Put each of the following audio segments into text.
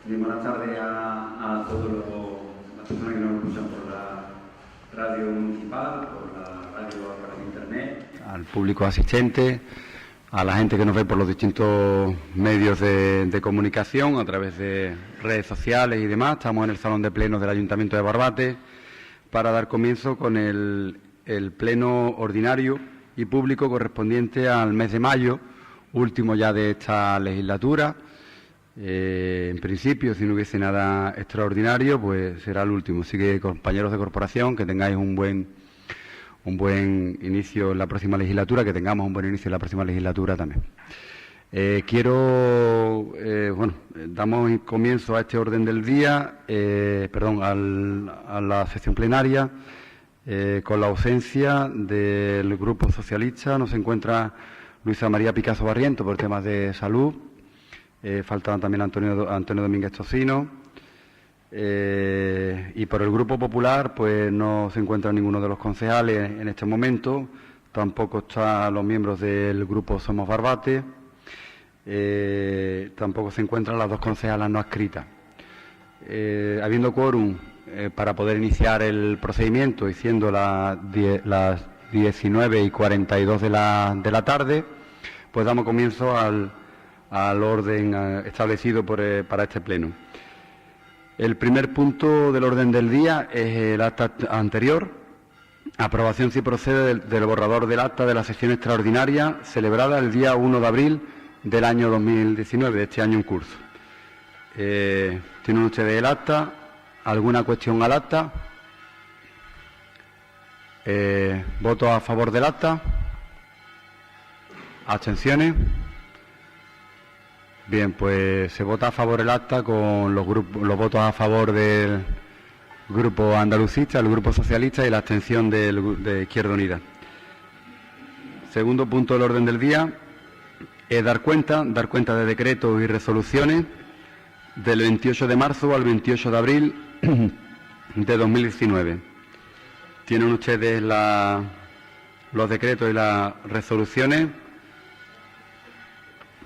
Muy buenas tardes a todas las personas que nos escuchan por la radio municipal, por la radio a través de internet, al público asistente, a la gente que nos ve por los distintos medios de comunicación, a través de redes sociales y demás. Estamos en el Salón de Plenos del Ayuntamiento de Barbate para dar comienzo con el pleno ordinario y público correspondiente al mes de mayo, último ya de esta legislatura. En principio, si no hubiese nada extraordinario, pues será el último. Así que, compañeros de corporación, que tengáis un buen inicio en la próxima legislatura, que tengamos un buen inicio en la próxima legislatura también. Damos comienzo a este orden del día, a la sesión plenaria, con la ausencia del Grupo Socialista. No se encuentra Luisa María Picazo Barriento por temas de salud. Faltaban también Antonio Domínguez Tocino. Y por el Grupo Popular, pues no se encuentra ninguno de los concejales en este momento. Tampoco están los miembros del Grupo Somos Barbate. Tampoco se encuentran las dos concejalas no adscritas. Habiendo quórum para poder iniciar el procedimiento y siendo las 19:42 de la tarde, pues damos comienzo al orden establecido para este pleno. El primer punto del orden del día es el acta anterior. Aprobación, si procede, del borrador del acta de la sesión extraordinaria celebrada el día 1 de abril del año 2019, de este año en curso. ¿Tienen ustedes el acta? ¿Alguna cuestión al acta? ¿Votos a favor del acta? ¿Abstenciones? Bien, pues se vota a favor el acta con los votos a favor del Grupo Andalucista, el Grupo Socialista y la abstención de Izquierda Unida. Segundo punto del orden del día es dar cuenta de decretos y resoluciones del 28 de marzo al 28 de abril de 2019. Tienen ustedes los decretos y las resoluciones.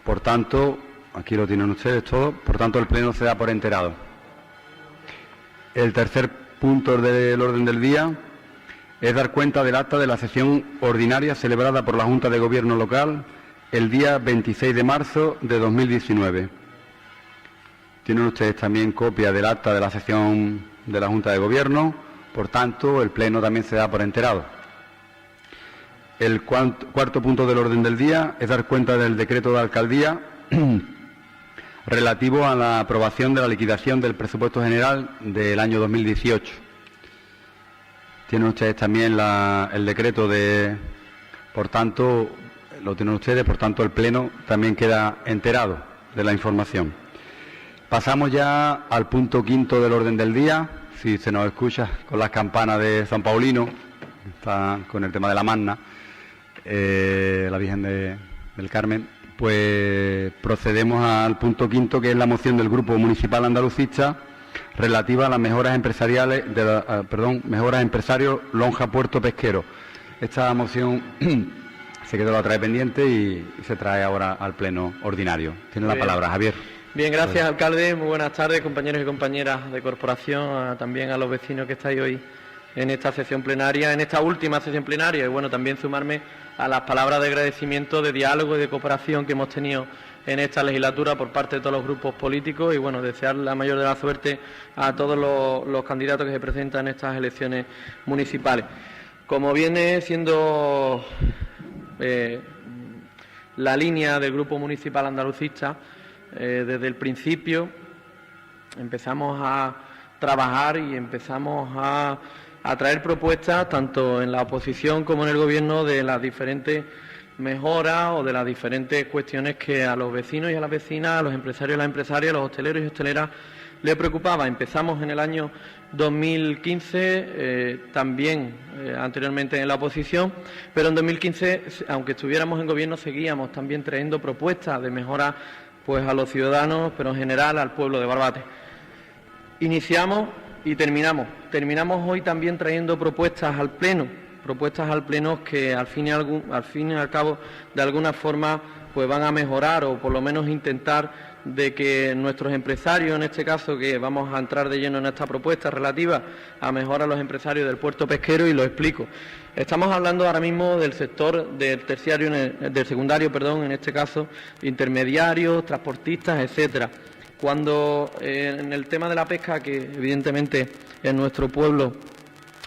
Por tanto, aquí lo tienen ustedes todo. Por tanto, el pleno se da por enterado. El tercer punto del orden del día es dar cuenta del acta de la sesión ordinaria celebrada por la Junta de Gobierno local el día 26 de marzo de 2019. Tienen ustedes también copia del acta de la sesión de la Junta de Gobierno. Por tanto, el pleno también se da por enterado. El cuarto punto del orden del día es dar cuenta del decreto de alcaldía relativo a la aprobación de la liquidación del presupuesto general del año 2018. Tienen ustedes también el decreto por tanto, lo tienen ustedes, por tanto el pleno también queda enterado de la información. Pasamos ya al punto quinto del orden del día. Si se nos escucha con las campanas de San Paulino, está con el tema de la Magna, la Virgen del Carmen, pues procedemos al punto quinto, que es la moción del Grupo Municipal Andalucista relativa a las mejoras empresariales, mejoras empresarios Lonja Puerto Pesquero. Esta moción se quedó la otra vez pendiente y se trae ahora al pleno ordinario. Tiene la palabra, Javier. Bien, gracias, alcalde. Muy buenas tardes, compañeros y compañeras de corporación, también a los vecinos que estáis hoy en esta sesión plenaria, en esta última sesión plenaria, y bueno, también sumarme a las palabras de agradecimiento, de diálogo y de cooperación que hemos tenido en esta legislatura por parte de todos los grupos políticos, y bueno, desear la mayor de la suerte a todos los candidatos que se presentan en estas elecciones municipales. Como viene siendo la línea del Grupo Municipal Andalucista, desde el principio empezamos a trabajar y empezamos a traer propuestas, tanto en la oposición como en el Gobierno, de las diferentes mejoras o de las diferentes cuestiones que a los vecinos y a las vecinas, a los empresarios y las empresarias, a los hosteleros y hosteleras les preocupaba. Empezamos en el año 2015, también anteriormente en la oposición, pero en 2015, aunque estuviéramos en Gobierno, seguíamos también trayendo propuestas de mejora pues a los ciudadanos, pero en general al pueblo de Barbate. Iniciamos y terminamos. Terminamos hoy también trayendo propuestas al Pleno que al fin y al cabo, de alguna forma, pues van a mejorar o por lo menos intentar de que nuestros empresarios, en este caso, que vamos a entrar de lleno en esta propuesta relativa a mejorar a los empresarios del puerto pesquero, y lo explico. Estamos hablando ahora mismo del sector del terciario, del secundario, perdón, en este caso, intermediarios, transportistas, etcétera. Cuando en el tema de la pesca, que evidentemente en nuestro pueblo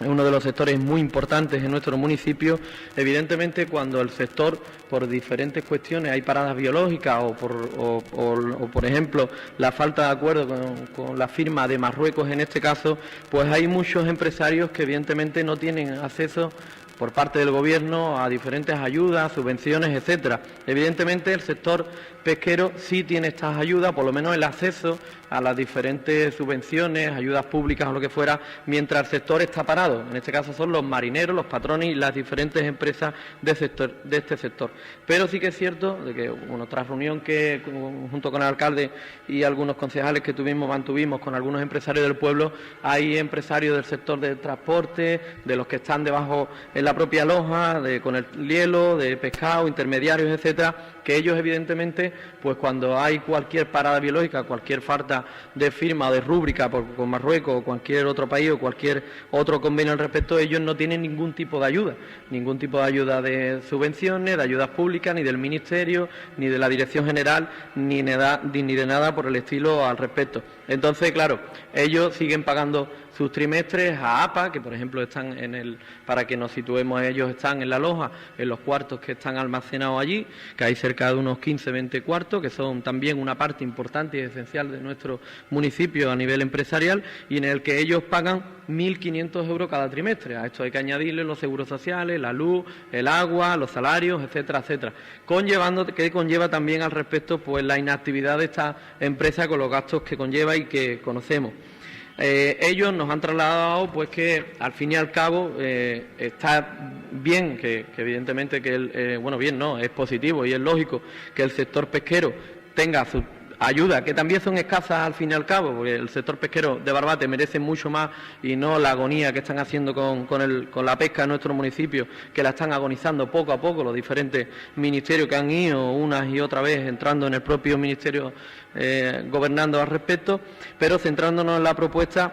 es uno de los sectores muy importantes en nuestro municipio, evidentemente cuando el sector, por diferentes cuestiones, hay paradas biológicas o por ejemplo la falta de acuerdo con la firma de Marruecos en este caso, pues hay muchos empresarios que evidentemente no tienen acceso por parte del Gobierno a diferentes ayudas, subvenciones, etcétera. Evidentemente el sector pesquero sí tiene estas ayudas, por lo menos el acceso a las diferentes subvenciones, ayudas públicas o lo que fuera, mientras el sector está parado. En este caso son los marineros, los patrones y las diferentes empresas de este sector. Pero sí que es cierto de que en otra reunión que junto con el alcalde y algunos concejales que mantuvimos con algunos empresarios del pueblo, hay empresarios del sector del transporte, de los que están debajo en la propia loja, con el hielo, de pescado, intermediarios, etcétera, que ellos evidentemente, pues cuando hay cualquier parada biológica, cualquier falta de firma o de rúbrica con Marruecos o cualquier otro país o cualquier otro convenio al respecto, ellos no tienen ningún tipo de ayuda de subvenciones, de ayudas públicas, ni del Ministerio, ni de la Dirección General, ni de nada por el estilo al respecto. Entonces, claro, ellos siguen pagando sus trimestres a APA, que por ejemplo están para que nos situemos, ellos están en la loja, en los cuartos que están almacenados allí, que hay cerca de unos 15-20 cuartos, que son también una parte importante y esencial de nuestro municipio a nivel empresarial, y en el que ellos pagan 1.500 euros cada trimestre. A esto hay que añadirle los seguros sociales, la luz, el agua, los salarios, etcétera, etcétera. Que conlleva también al respecto pues la inactividad de esta empresa con los gastos que conlleva y que conocemos. Ellos nos han trasladado pues que al fin y al cabo está bien que evidentemente es positivo y es lógico que el sector pesquero tenga su ayuda, que también son escasas al fin y al cabo, porque el sector pesquero de Barbate merece mucho más y no la agonía que están haciendo con la pesca en nuestro municipio, que la están agonizando poco a poco los diferentes ministerios que han ido unas y otra vez entrando en el propio ministerio gobernando al respecto, pero centrándonos en la propuesta,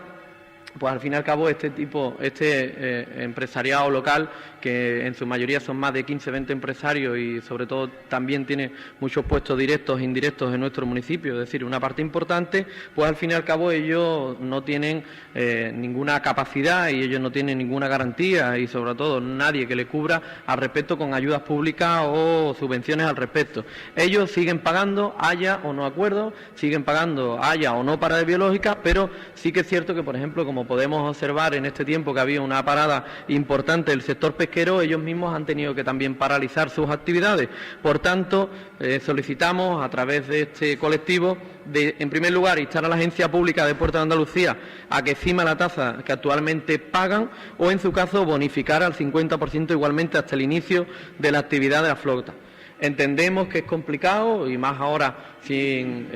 pues al fin y al cabo este empresariado local, que en su mayoría son más de 15-20 empresarios y sobre todo también tiene muchos puestos directos e indirectos en nuestro municipio, es decir, una parte importante, pues al fin y al cabo ellos no tienen ninguna capacidad y ellos no tienen ninguna garantía y sobre todo nadie que le cubra al respecto con ayudas públicas o subvenciones al respecto. Ellos siguen pagando, haya o no acuerdo, siguen pagando, haya o no paradas biológicas, pero sí que es cierto que, por ejemplo, como podemos observar en este tiempo que había una parada importante del sector pesquero, ellos mismos han tenido que también paralizar sus actividades. Por tanto, solicitamos a través de este colectivo, en primer lugar, instar a la Agencia Pública de Puertos de Andalucía a que cima la tasa que actualmente pagan o, en su caso, bonificar al 50% igualmente hasta el inicio de la actividad de la flota. Entendemos que es complicado y más ahora sin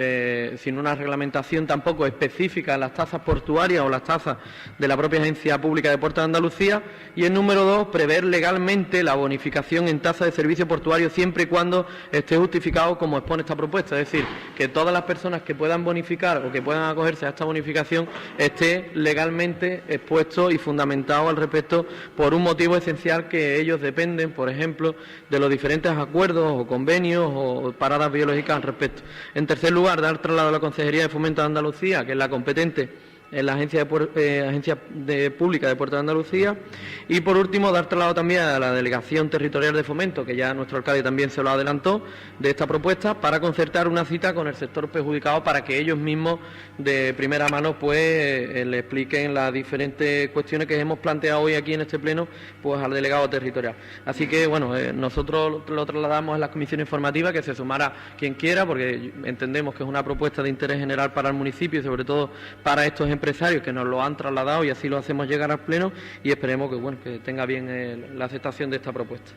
una reglamentación tampoco específica en las tasas portuarias o las tasas de la propia Agencia Pública de Puertos de Andalucía. Y en número 2, prever legalmente la bonificación en tasa de servicio portuario siempre y cuando esté justificado como expone esta propuesta. Es decir, que todas las personas que puedan bonificar o que puedan acogerse a esta bonificación esté legalmente expuesto y fundamentado al respecto por un motivo esencial, que ellos dependen, por ejemplo, de los diferentes acuerdos o convenios o paradas biológicas al respecto. En tercer lugar, dar traslado a la Consejería de Fomento de Andalucía, que es la competente en la Agencia Pública de Puertos de Andalucía. Y por último, dar traslado también a la Delegación Territorial de Fomento, que ya nuestro alcalde también se lo adelantó, de esta propuesta, para concertar una cita con el sector perjudicado para que ellos mismos de primera mano pues le expliquen las diferentes cuestiones que hemos planteado hoy aquí en este pleno pues al delegado territorial. Así que bueno, nosotros lo trasladamos en las comisiones informativas, que se sumara quien quiera, porque entendemos que es una propuesta de interés general para el municipio y sobre todo para estos empresarios que nos lo han trasladado, y así lo hacemos llegar al pleno y esperemos que tenga bien la aceptación de esta propuesta.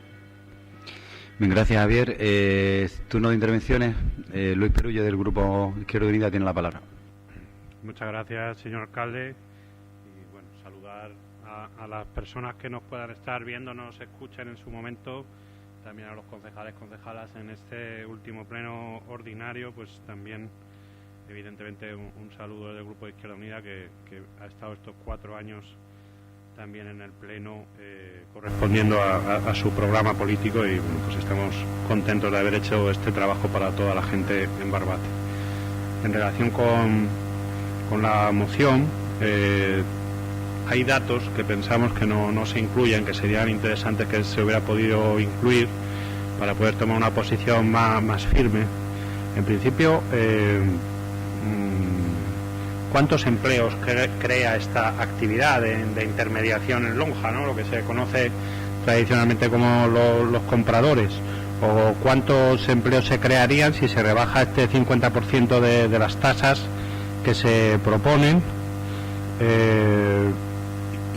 Bien, gracias, Javier. Turno de intervenciones. Luis Perullo, del Grupo Izquierda Unida, tiene la palabra. Muchas gracias, señor alcalde. Y bueno, saludar a las personas que nos puedan estar viendo, nos escuchen en su momento, también a los concejales, concejalas en este último pleno ordinario, pues también evidentemente un saludo del Grupo de Izquierda Unida que ha estado estos 4 años también en el Pleno correspondiendo a su programa político y bueno, pues estamos contentos de haber hecho este trabajo para toda la gente en Barbate. En relación con la moción, hay datos que pensamos que no se incluyen, que serían interesantes que se hubiera podido incluir para poder tomar una posición más firme. En principio, ¿cuántos empleos crea esta actividad de intermediación en lonja, ¿no? Lo que se conoce tradicionalmente como los compradores? ¿O cuántos empleos se crearían si se rebaja este 50% de las tasas que se proponen?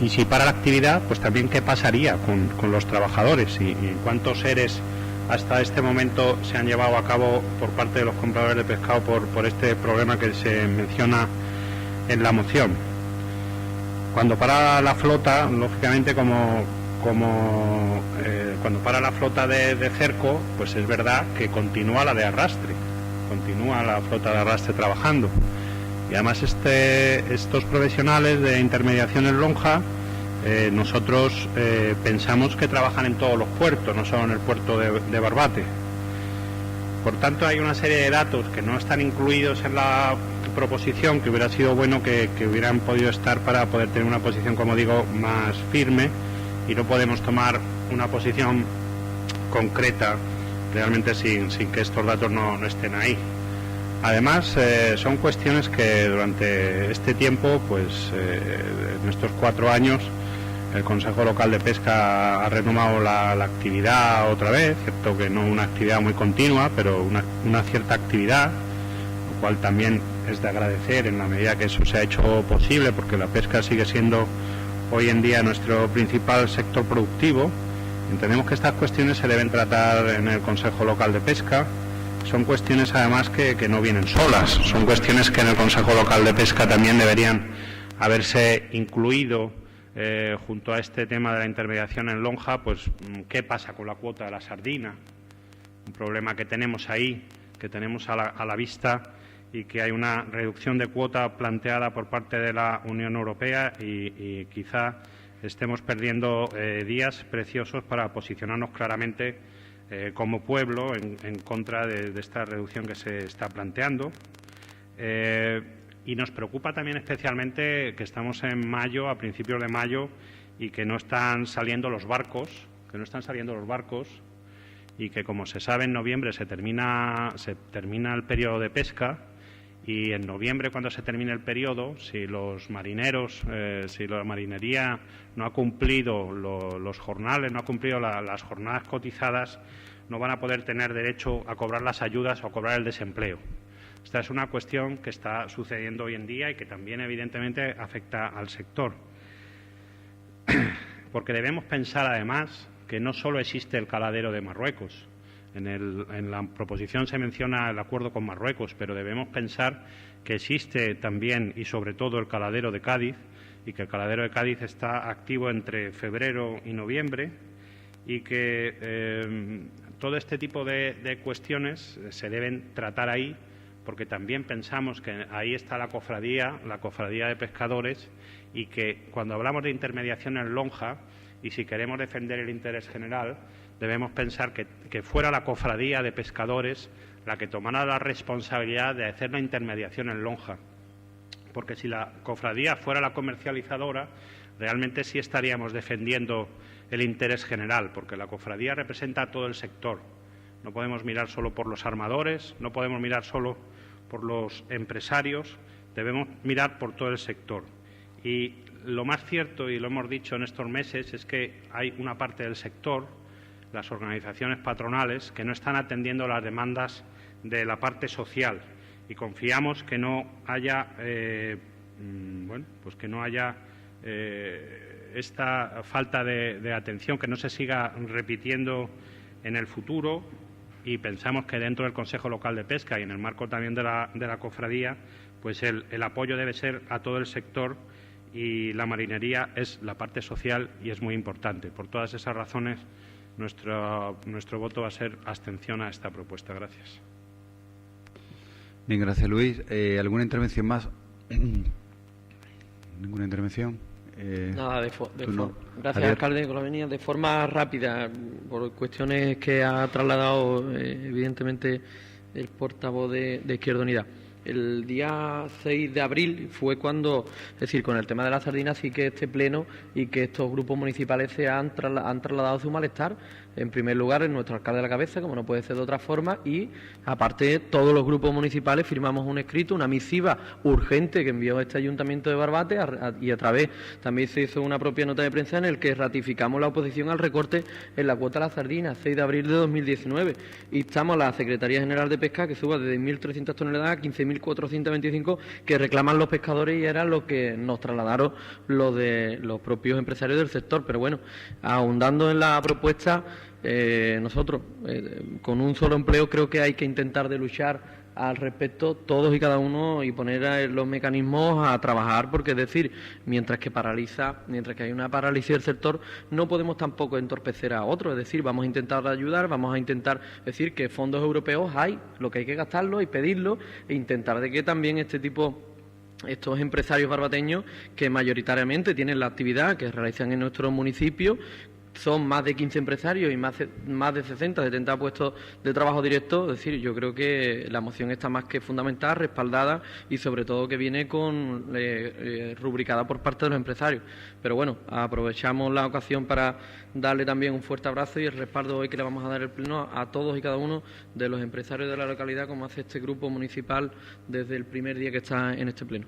Y si para la actividad, pues también qué pasaría con los trabajadores y cuántos EREs hasta este momento se han llevado a cabo por parte de los compradores de pescado por este problema que se menciona en la moción. Cuando para la flota, lógicamente cuando para la flota de cerco, pues es verdad que continúa la de arrastre, continúa la flota de arrastre trabajando. Y además estos profesionales de intermediación en lonja, nosotros pensamos que trabajan en todos los puertos, no solo en el puerto de Barbate. Por tanto, hay una serie de datos que no están incluidos en la proposición, que hubiera sido bueno que hubieran podido estar para poder tener una posición, como digo, más firme, y no podemos tomar una posición concreta realmente sin que estos datos no estén ahí. Además, son cuestiones que durante este tiempo, pues en estos 4 años, el Consejo Local de Pesca ha retomado la actividad otra vez, cierto que no una actividad muy continua, pero una cierta actividad, lo cual también es de agradecer en la medida que eso se ha hecho posible, porque la pesca sigue siendo hoy en día nuestro principal sector productivo. Entendemos que estas cuestiones se deben tratar en el Consejo Local de Pesca. Son cuestiones además que no vienen solas, son cuestiones que en el Consejo Local de Pesca también deberían haberse incluido junto a este tema de la intermediación en lonja. Pues qué pasa con la cuota de la sardina, un problema que tenemos ahí, que tenemos a la vista, y que hay una reducción de cuota planteada por parte de la Unión Europea y quizá estemos perdiendo días preciosos para posicionarnos claramente como pueblo en contra de esta reducción que se está planteando. Y nos preocupa también especialmente que estamos en mayo, a principios de mayo, y que no están saliendo los barcos, y que, como se sabe, en noviembre se termina el periodo de pesca, y en noviembre, cuando se termine el periodo, si los marineros, si la marinería no ha cumplido los jornales, no ha cumplido las jornadas cotizadas, no van a poder tener derecho a cobrar las ayudas o a cobrar el desempleo. Esta es una cuestión que está sucediendo hoy en día y que también, evidentemente, afecta al sector. Porque debemos pensar, además, que no solo existe el caladero de Marruecos. En la proposición se menciona el acuerdo con Marruecos, pero debemos pensar que existe también y sobre todo el caladero de Cádiz, y que el caladero de Cádiz está activo entre febrero y noviembre, y que todo este tipo de cuestiones se deben tratar ahí, porque también pensamos que ahí está la cofradía de pescadores, y que cuando hablamos de intermediación en lonja, y si queremos defender el interés general, debemos pensar que fuera la cofradía de pescadores la que tomara la responsabilidad de hacer la intermediación en lonja. Porque si la cofradía fuera la comercializadora, realmente sí estaríamos defendiendo el interés general, porque la cofradía representa a todo el sector. No podemos mirar solo por los armadores, no podemos mirar solo por los empresarios, debemos mirar por todo el sector. Y lo más cierto, y lo hemos dicho en estos meses, es que hay una parte del sector, las organizaciones patronales, que no están atendiendo las demandas de la parte social, y confiamos que no haya esta falta de atención, que no se siga repitiendo en el futuro, y pensamos que dentro del Consejo Local de Pesca y en el marco también de la cofradía, pues el apoyo debe ser a todo el sector, y la marinería es la parte social y es muy importante. Por todas esas razones, nuestro voto va a ser abstención a esta propuesta. Gracias. Bien, gracias, Luis. ¿Alguna intervención más? ¿Ninguna intervención? Nada, no. Gracias, Javier. alcalde, con la venida. De forma rápida, por cuestiones que ha trasladado evidentemente el portavoz de Izquierda Unida. El día 6 de abril fue cuando, es decir, con el tema de la sardina, sí que este pleno y que estos grupos municipales se han trasladado su malestar. En primer lugar, en nuestro alcalde de la cabeza, como no puede ser de otra forma, y aparte todos los grupos municipales firmamos un escrito, una misiva urgente que envió este ayuntamiento de Barbate y a través también se hizo una propia nota de prensa en el que ratificamos la oposición al recorte en la cuota de la sardina, 6 de abril de 2019. Instamos a la Secretaría General de Pesca que suba de 1.300 toneladas a 15.425 que reclaman los pescadores y era lo que nos trasladaron los propios empresarios del sector. Pero bueno, ahondando en la propuesta, nosotros con un solo empleo creo que hay que intentar de luchar al respecto todos y cada uno y poner los mecanismos a trabajar, porque es decir, mientras que hay una parálisis del sector, no podemos tampoco entorpecer a otros, es decir, vamos a intentar ayudar, vamos a intentar decir que fondos europeos hay, lo que hay que gastarlo y pedirlo e intentar de que también estos empresarios barbateños que mayoritariamente tienen la actividad que realizan en nuestro municipio, son más de 15 empresarios y más de 60, 70 puestos de trabajo directo. Es decir, yo creo que la moción está más que fundamentada, respaldada y sobre todo que viene rubricada por parte de los empresarios. Pero bueno, aprovechamos la ocasión para darle también un fuerte abrazo y el respaldo hoy que le vamos a dar el pleno a todos y cada uno de los empresarios de la localidad, como hace este grupo municipal desde el primer día que está en este pleno.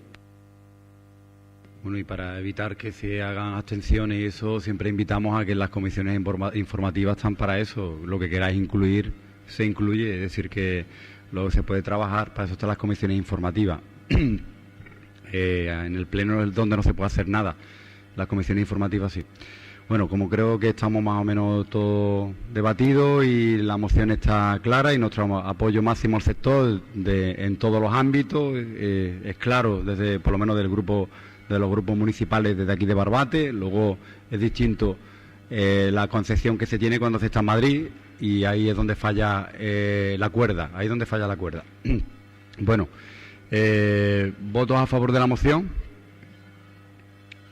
Bueno, y para evitar que se hagan abstenciones y eso, siempre invitamos a que las comisiones informativas están para eso. Lo que queráis incluir, se incluye, es decir, que luego se puede trabajar, para eso están las comisiones informativas. En el pleno es donde no se puede hacer nada, las comisiones informativas sí. Bueno, como creo que estamos más o menos todos debatidos y la moción está clara y nuestro apoyo máximo al sector en todos los ámbitos es claro, desde por lo menos de los grupos municipales desde aquí de Barbate. Luego es distinto la concepción que se tiene cuando se está en Madrid y ahí es donde falla la cuerda, Bueno, ¿votos a favor de la moción?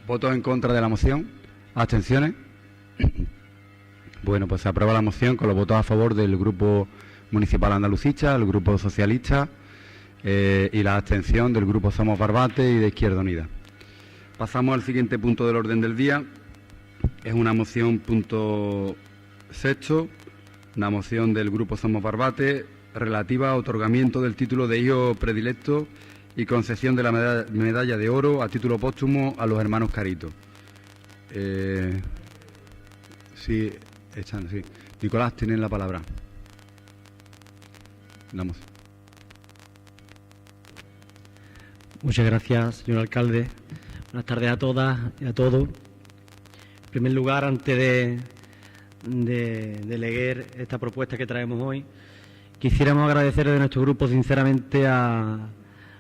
¿Votos en contra de la moción? ¿Abstenciones? Bueno, pues se aprueba la moción con los votos a favor del Grupo Municipal Andalucista, el Grupo Socialista y la abstención del Grupo Somos Barbate y de Izquierda Unida. Pasamos al siguiente punto del orden del día. Es una moción punto sexto, una moción del Grupo Somos Barbate relativa a otorgamiento del título de hijo predilecto y concesión de la medalla de oro a título póstumo a los hermanos Carito. Sí. Nicolás, tienen la palabra. Damos. Muchas gracias, señor alcalde. Buenas tardes a todas y a todos. En primer lugar, antes de leer esta propuesta que traemos hoy, quisiéramos agradecer de nuestro grupo sinceramente a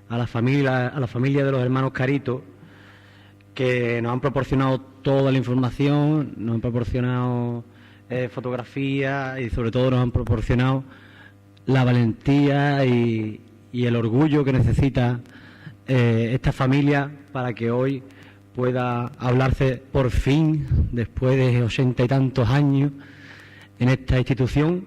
la familia de los hermanos Carito, que nos han proporcionado toda la información, nos han proporcionado fotografías y sobre todo nos han proporcionado la valentía y el orgullo que necesita esta familia para que hoy pueda hablarse por fin, después de 80 y tantos años, en esta institución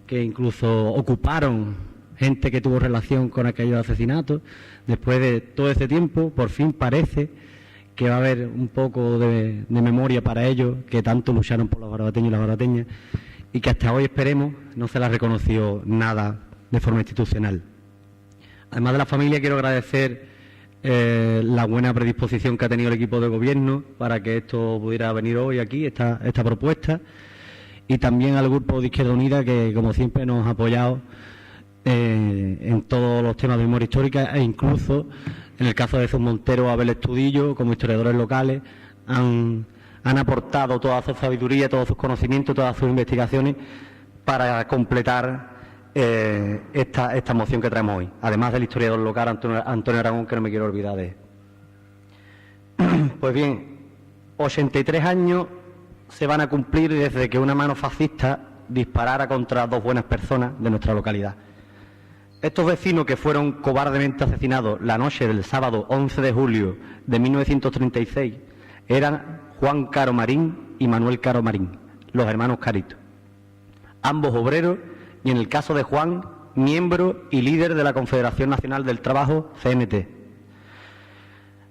que incluso ocuparon gente que tuvo relación con aquellos asesinatos. Después de todo ese tiempo, por fin parece que va a haber un poco de memoria para ellos, que tanto lucharon por los barbateños y las barbateñas, y que hasta hoy, esperemos, no se les ha reconocido nada de forma institucional. Además de la familia, quiero agradecer la buena predisposición que ha tenido el equipo de gobierno para que esto pudiera venir hoy aquí, esta propuesta, y también al grupo de Izquierda Unida, que como siempre nos ha apoyado en todos los temas de memoria histórica, e incluso en el caso de Jesús Montero, Abel Estudillo, como historiadores locales, han aportado toda su sabiduría, todos sus conocimientos, todas sus investigaciones para completar esta moción que traemos hoy, además del historiador local Antonio Aragón, que no me quiero olvidar de él. Pues bien, 83 años se van a cumplir desde que una mano fascista disparara contra dos buenas personas de nuestra localidad. Estos vecinos que fueron cobardemente asesinados la noche del sábado 11 de julio de 1936 eran Juan Caro Marín y Manuel Caro Marín, los hermanos Carito. Ambos obreros y, en el caso de Juan, miembro y líder de la Confederación Nacional del Trabajo, CNT.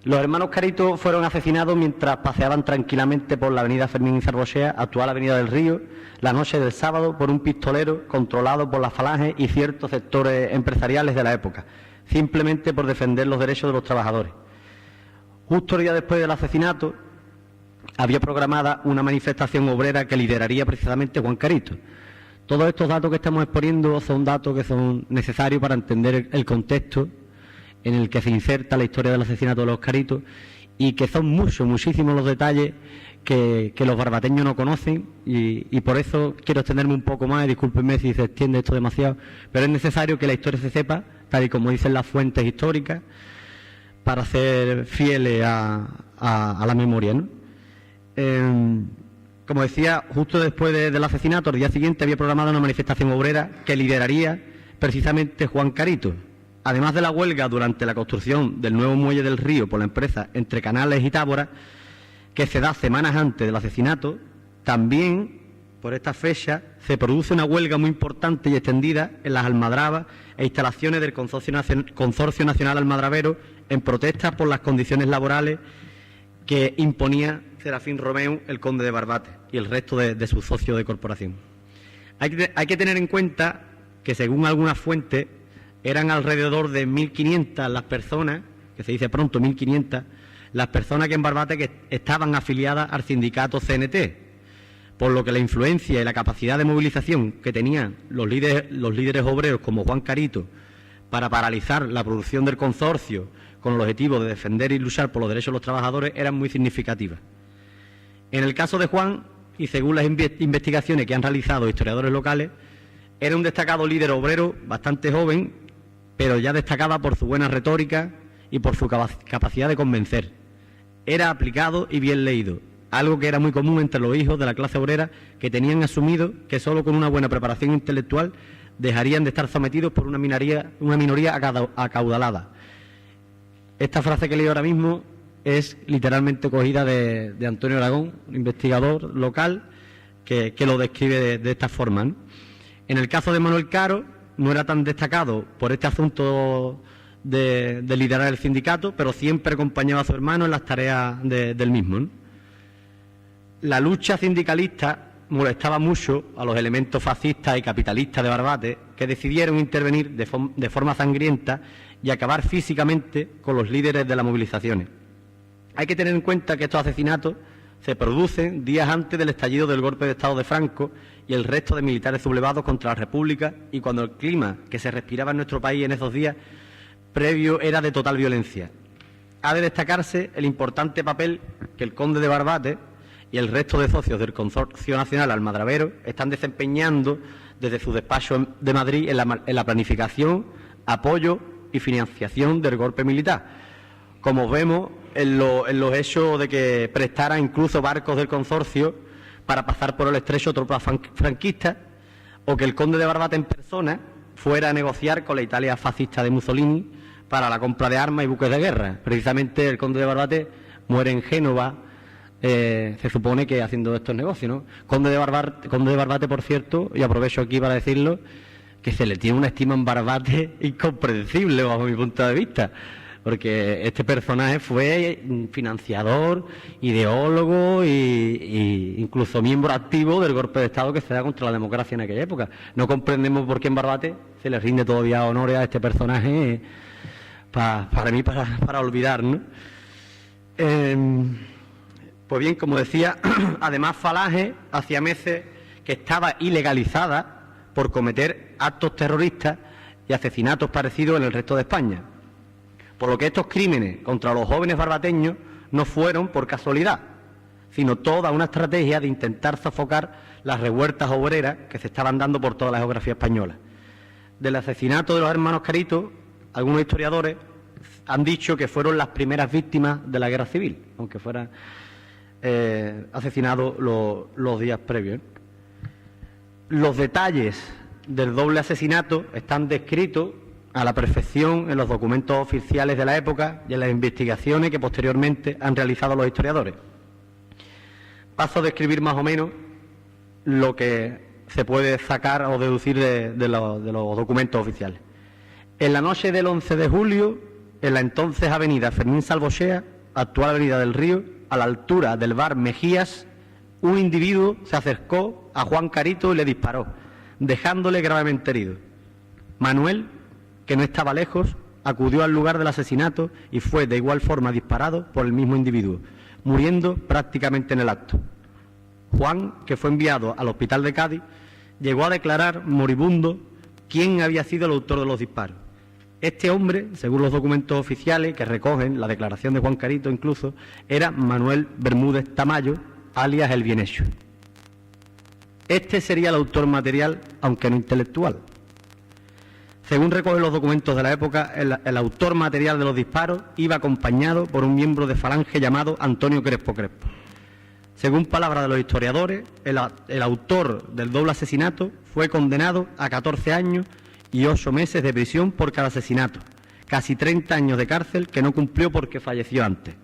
Los hermanos Carito fueron asesinados mientras paseaban tranquilamente por la avenida Fermín Izarbochea, actual avenida del Río, la noche del sábado por un pistolero controlado por la Falange y ciertos sectores empresariales de la época, simplemente por defender los derechos de los trabajadores. Justo el día después del asesinato, había programada una manifestación obrera que lideraría precisamente Juan Carito. Todos estos datos que estamos exponiendo son datos que son necesarios para entender el contexto en el que se inserta la historia del asesinato de los Caritos, y que son muchísimos los detalles que los barbateños no conocen, y por eso quiero extenderme un poco más, y discúlpenme si se extiende esto demasiado, pero es necesario que la historia se sepa, tal y como dicen las fuentes históricas, para ser fieles a la memoria, ¿no? Como decía, justo después del asesinato, el día siguiente había programado una manifestación obrera que lideraría precisamente Juan Carito. Además de la huelga durante la construcción del nuevo muelle del Río por la empresa Entre Canales y Tábora, que se da semanas antes del asesinato, también por esta fecha se produce una huelga muy importante y extendida en las almadrabas e instalaciones del Consorcio Nacional Almadravero en protesta por las condiciones laborales que imponía Serafín Romeu, el conde de Barbate, y el resto de sus socios de corporación. Hay que tener en cuenta que, según algunas fuentes, eran alrededor de 1.500 las personas, que se dice pronto 1.500, las personas que en Barbate que estaban afiliadas al sindicato CNT, por lo que la influencia y la capacidad de movilización que tenían los líderes obreros como Juan Carito para paralizar la producción del consorcio con el objetivo de defender y luchar por los derechos de los trabajadores eran muy significativas. En el caso de Juan, y según las investigaciones que han realizado historiadores locales, era un destacado líder obrero bastante joven, pero ya destacaba por su buena retórica y por su capacidad de convencer. Era aplicado y bien leído, algo que era muy común entre los hijos de la clase obrera, que tenían asumido que solo con una buena preparación intelectual dejarían de estar sometidos por una minoría acaudalada. Esta frase que leo ahora mismo es literalmente cogida de Antonio Aragón, un investigador local, que lo describe de esta forma, ¿no? En el caso de Manuel Caro, no era tan destacado por este asunto de liderar el sindicato, pero siempre acompañaba a su hermano en las tareas del mismo, ¿no? La lucha sindicalista molestaba mucho a los elementos fascistas y capitalistas de Barbate, que decidieron intervenir de forma sangrienta y acabar físicamente con los líderes de las movilizaciones. Hay que tener en cuenta que estos asesinatos se producen días antes del estallido del golpe de Estado de Franco y el resto de militares sublevados contra la República, y cuando el clima que se respiraba en nuestro país en esos días previo era de total violencia. Ha de destacarse el importante papel que el conde de Barbate y el resto de socios del Consorcio Nacional Almadravero están desempeñando desde su despacho de Madrid en la planificación, apoyo y financiación del golpe militar. Como vemos en los hechos de que prestara incluso barcos del consorcio para pasar por el estrecho tropas franquistas, o que el conde de Barbate en persona fuera a negociar con la Italia fascista de Mussolini para la compra de armas y buques de guerra. Precisamente el conde de Barbate muere en Génova, se supone que haciendo estos negocios, ¿no? Conde de Barbate, por cierto, y aprovecho aquí para decirlo, que se le tiene una estima en Barbate incomprensible bajo mi punto de vista, porque este personaje fue financiador, ideólogo e incluso miembro activo del golpe de Estado que se da contra la democracia en aquella época. No comprendemos por qué en Barbate se le rinde todavía honores a este personaje, para mí, para olvidar, ¿no? Pues bien, como decía, además Falange hacía meses que estaba ilegalizada por cometer actos terroristas y asesinatos parecidos en el resto de España. Por lo que estos crímenes contra los jóvenes barbateños no fueron por casualidad, sino toda una estrategia de intentar sofocar las revueltas obreras que se estaban dando por toda la geografía española. Del asesinato de los hermanos Carito, algunos historiadores han dicho que fueron las primeras víctimas de la guerra civil, aunque fueran asesinados los días previos. Los detalles del doble asesinato están descritos a la perfección en los documentos oficiales de la época y en las investigaciones que posteriormente han realizado los historiadores. Paso a describir más o menos lo que se puede sacar o deducir de los documentos oficiales. En la noche del 11 de julio, en la entonces avenida Fermín Salvochea, actual avenida del Río, a la altura del bar Mejías, un individuo se acercó a Juan Carito y le disparó, dejándole gravemente herido. Manuel, que no estaba lejos, acudió al lugar del asesinato y fue de igual forma disparado por el mismo individuo, muriendo prácticamente en el acto. Juan, que fue enviado al hospital de Cádiz, llegó a declarar moribundo quién había sido el autor de los disparos. Este hombre, según los documentos oficiales que recogen la declaración de Juan Carito incluso, era Manuel Bermúdez Tamayo, alias El Bienhecho. Este sería el autor material, aunque no intelectual. Según recogen los documentos de la época, el autor material de los disparos iba acompañado por un miembro de Falange llamado Antonio Crespo Crespo. Según palabras de los historiadores, el autor del doble asesinato fue condenado a 14 años y 8 meses de prisión por cada asesinato, casi 30 años de cárcel que no cumplió porque falleció antes.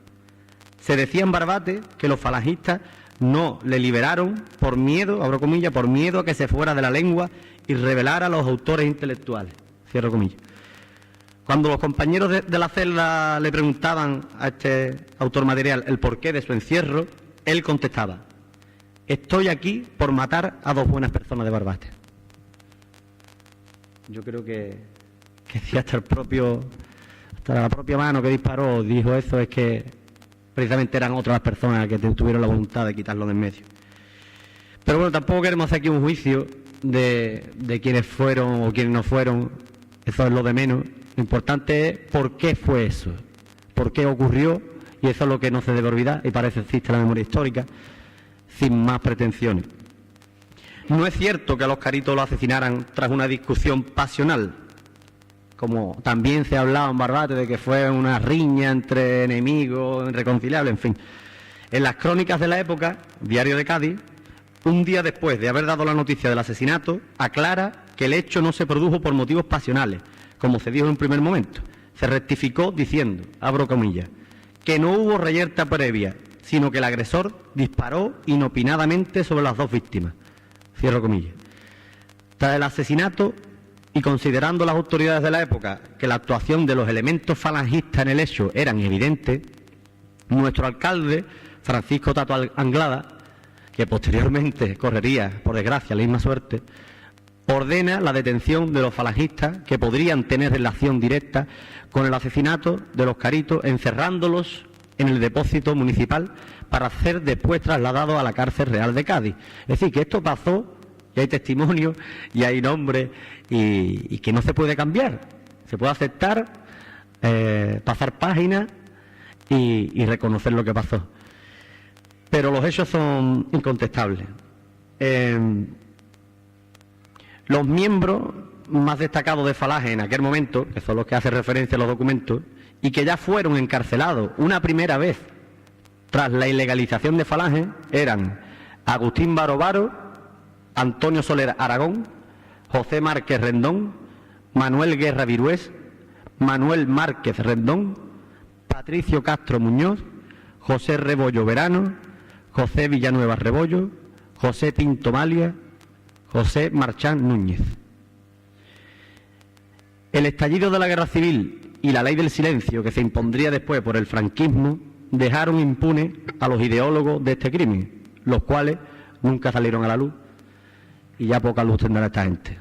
Se decía en Barbate que los falangistas no le liberaron por miedo, abro comillas, por miedo a que se fuera de la lengua y revelara a los autores intelectuales, cierro comillas. Cuando los compañeros de la celda le preguntaban a este autor material el porqué de su encierro, él contestaba: estoy aquí por matar a 2 buenas personas de Barbate. Yo creo que si hasta la propia mano que disparó dijo eso, es que precisamente eran otras personas que tuvieron la voluntad de quitarlo de en medio. Pero bueno, tampoco queremos hacer aquí un juicio de quiénes fueron o quiénes no fueron, eso es lo de menos. Lo importante es por qué fue eso, por qué ocurrió, y eso es lo que no se debe olvidar, y para eso existe la memoria histórica, sin más pretensiones. No es cierto que a los Caritos lo asesinaran tras una discusión pasional, como también se ha hablado en Barbate de que fue una riña entre enemigos, irreconciliables, en fin. En las crónicas de la época, Diario de Cádiz, un día después de haber dado la noticia del asesinato, aclara que el hecho no se produjo por motivos pasionales, como se dijo en un primer momento. Se rectificó diciendo, abro comillas, que no hubo reyerta previa, sino que el agresor disparó inopinadamente sobre las 2 víctimas. Cierro comillas. Tras el asesinato, y considerando las autoridades de la época que la actuación de los elementos falangistas en el hecho eran evidentes, nuestro alcalde, Francisco Tato Anglada, que posteriormente correría, por desgracia, la misma suerte, ordena la detención de los falangistas que podrían tener relación directa con el asesinato de los Caritos, encerrándolos en el depósito municipal para ser después trasladados a la cárcel real de Cádiz. Es decir, que esto pasó, y hay testimonios, y hay nombres, y que no se puede cambiar. Se puede aceptar, pasar páginas y reconocer lo que pasó. Pero los hechos son incontestables. Los miembros más destacados de Falange en aquel momento, que son los que hacen referencia a los documentos, y que ya fueron encarcelados una primera vez tras la ilegalización de Falange, eran Agustín Baro Baro, Antonio Soler Aragón, José Márquez Rendón, Manuel Guerra Virués, Manuel Márquez Rendón, Patricio Castro Muñoz, José Rebollo Verano, José Villanueva Rebollo, José Pinto Malia, José Marchán Núñez. El estallido de la guerra civil y la ley del silencio que se impondría después por el franquismo dejaron impunes a los ideólogos de este crimen, los cuales nunca salieron a la luz y ya poca luz tendrá esta gente.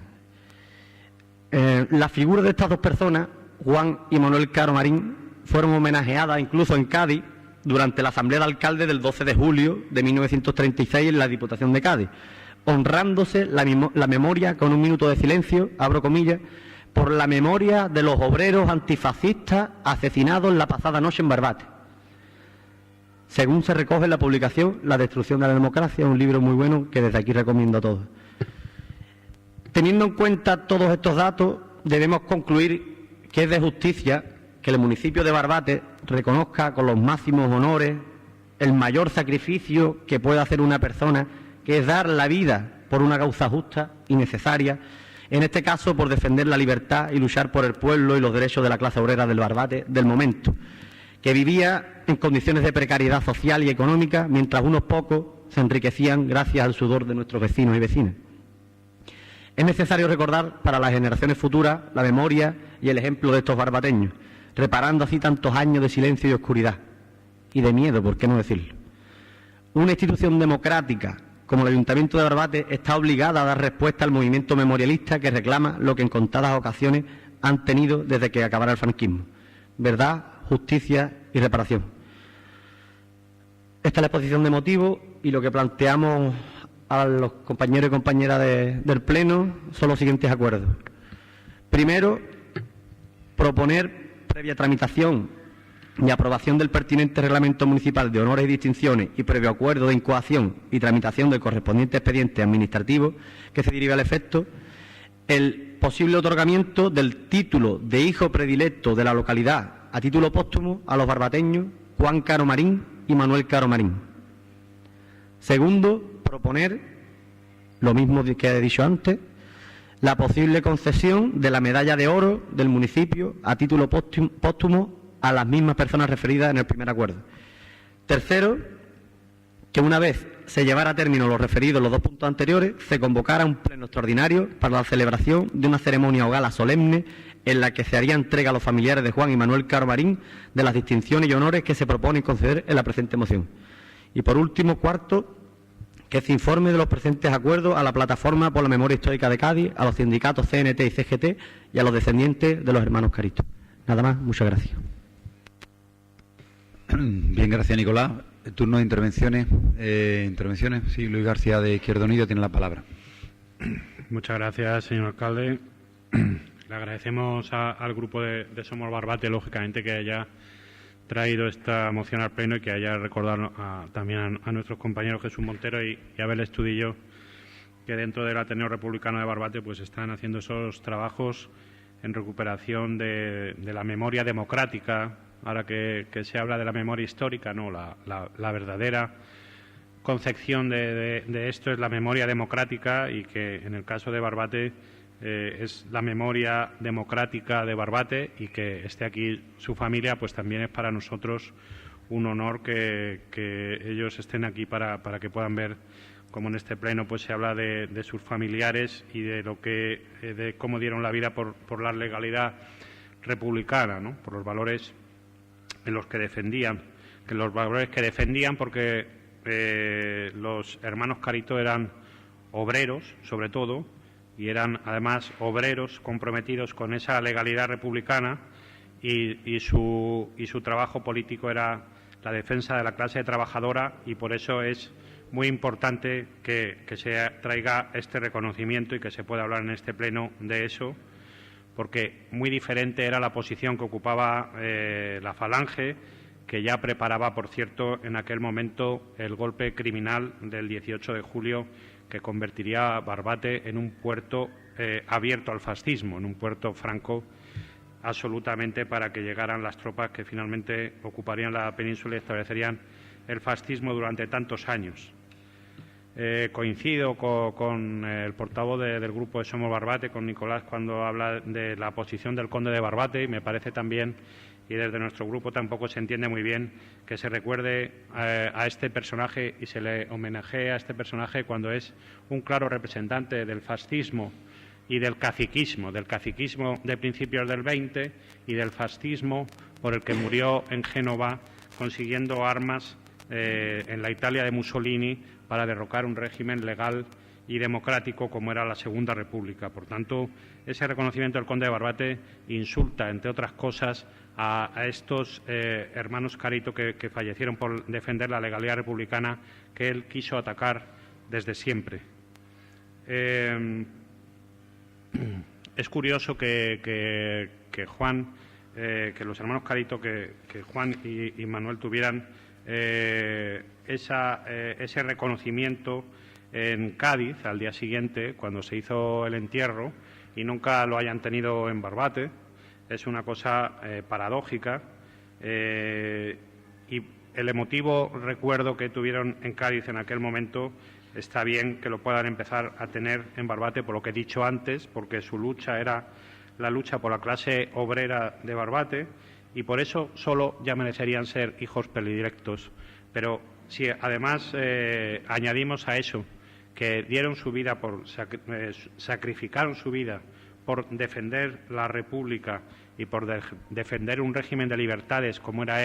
Las figuras de estas 2 personas, Juan y Manuel Caro Marín, fueron homenajeadas incluso en Cádiz durante la Asamblea de Alcaldes del 12 de julio de 1936 en la Diputación de Cádiz, honrándose la memoria con un minuto de silencio, abro comillas, por la memoria de los obreros antifascistas asesinados la pasada noche en Barbate. Según se recoge en la publicación La destrucción de la democracia, un libro muy bueno que desde aquí recomiendo a todos. Teniendo en cuenta todos estos datos, debemos concluir que es de justicia que el municipio de Barbate reconozca con los máximos honores el mayor sacrificio que puede hacer una persona, que es dar la vida por una causa justa y necesaria, En este caso, por defender la libertad y luchar por el pueblo y los derechos de la clase obrera del Barbate del momento, que vivía en condiciones de precariedad social y económica, mientras unos pocos se enriquecían gracias al sudor de nuestros vecinos y vecinas. Es necesario recordar para las generaciones futuras la memoria y el ejemplo de estos barbateños, reparando así tantos años de silencio y oscuridad, y de miedo, ¿por qué no decirlo? Una institución democrática como el Ayuntamiento de Barbate está obligada a dar respuesta al movimiento memorialista que reclama lo que en contadas ocasiones han tenido desde que acabara el franquismo: verdad, justicia y reparación. Esta es la exposición de motivos y lo que planteamos a los compañeros y compañeras del Pleno son los siguientes acuerdos. Primero, proponer, previa tramitación y aprobación del pertinente reglamento municipal de honores y distinciones y previo acuerdo de incoación y tramitación del correspondiente expediente administrativo que se derive al efecto, el posible otorgamiento del título de hijo predilecto de la localidad a título póstumo a los barbateños Juan Caro Marín y Manuel Caro Marín. Segundo, proponer, lo mismo que he dicho antes, la posible concesión de la medalla de oro del municipio a título póstumo a las mismas personas referidas en el primer acuerdo. Tercero, que una vez se llevara a término los referidos en los dos puntos anteriores, se convocara un pleno extraordinario para la celebración de una ceremonia o gala solemne en la que se haría entrega a los familiares de Juan y Manuel Caro Marín de las distinciones y honores que se proponen conceder en la presente moción. Y por último, cuarto, que se informe de los presentes acuerdos a la Plataforma por la Memoria Histórica de Cádiz, a los sindicatos CNT y CGT y a los descendientes de los hermanos Carito. Nada más, muchas gracias. Bien, gracias, Nicolás. Turno de intervenciones. Sí, Luis García, de Izquierda Unida, tiene la palabra. Muchas gracias, señor alcalde. Le agradecemos al grupo de Somos Barbate, lógicamente, que haya traído esta moción al Pleno y que haya recordado también a nuestros compañeros Jesús Montero y Abel Estudillo, que dentro del Ateneo Republicano de Barbate pues están haciendo esos trabajos en recuperación de la memoria democrática. Ahora que se habla de la memoria histórica, no, la verdadera concepción de esto es la memoria democrática, y que en el caso de Barbate es la memoria democrática de Barbate, y que esté aquí su familia pues también es para nosotros un honor que ellos estén aquí para que puedan ver cómo en este pleno pues se habla de sus familiares y de cómo dieron la vida por la legalidad republicana, ¿no? Por los valores en los que defendían, porque los hermanos Carito eran obreros, sobre todo, y eran además obreros comprometidos con esa legalidad republicana, y su trabajo político era la defensa de la clase trabajadora, y por eso es muy importante que se traiga este reconocimiento y que se pueda hablar en este pleno de eso, porque muy diferente era la posición que ocupaba la Falange, que ya preparaba, por cierto, en aquel momento el golpe criminal del 18 de julio, que convertiría a Barbate en un puerto abierto al fascismo, en un puerto franco absolutamente, para que llegaran las tropas que finalmente ocuparían la península y establecerían el fascismo durante tantos años. Coincido con el portavoz del grupo de Somos Barbate, con Nicolás, cuando habla de la posición del conde de Barbate, y me parece también, y desde nuestro grupo tampoco se entiende muy bien, que se recuerde a este personaje y se le homenajee a este personaje cuando es un claro representante del fascismo y del caciquismo de principios del 20 y del fascismo por el que murió en Génova consiguiendo armas en la Italia de Mussolini para derrocar un régimen legal y democrático como era la Segunda República. Por tanto, ese reconocimiento del conde de Barbate insulta, entre otras cosas, a estos hermanos Carito que fallecieron por defender la legalidad republicana que él quiso atacar desde siempre. Es curioso que Juan, que los hermanos Carito, que Juan y Manuel tuvieran ese reconocimiento en Cádiz al día siguiente, cuando se hizo el entierro, y nunca lo hayan tenido en Barbate. Es una cosa paradójica, y el emotivo recuerdo que tuvieron en Cádiz en aquel momento está bien que lo puedan empezar a tener en Barbate, por lo que he dicho antes, porque su lucha era la lucha por la clase obrera de Barbate, y por eso solo ya merecerían ser hijos predilectos. Pero si además añadimos a eso que dieron su vida, sacrificaron su vida por defender la República y por defender un régimen de libertades como era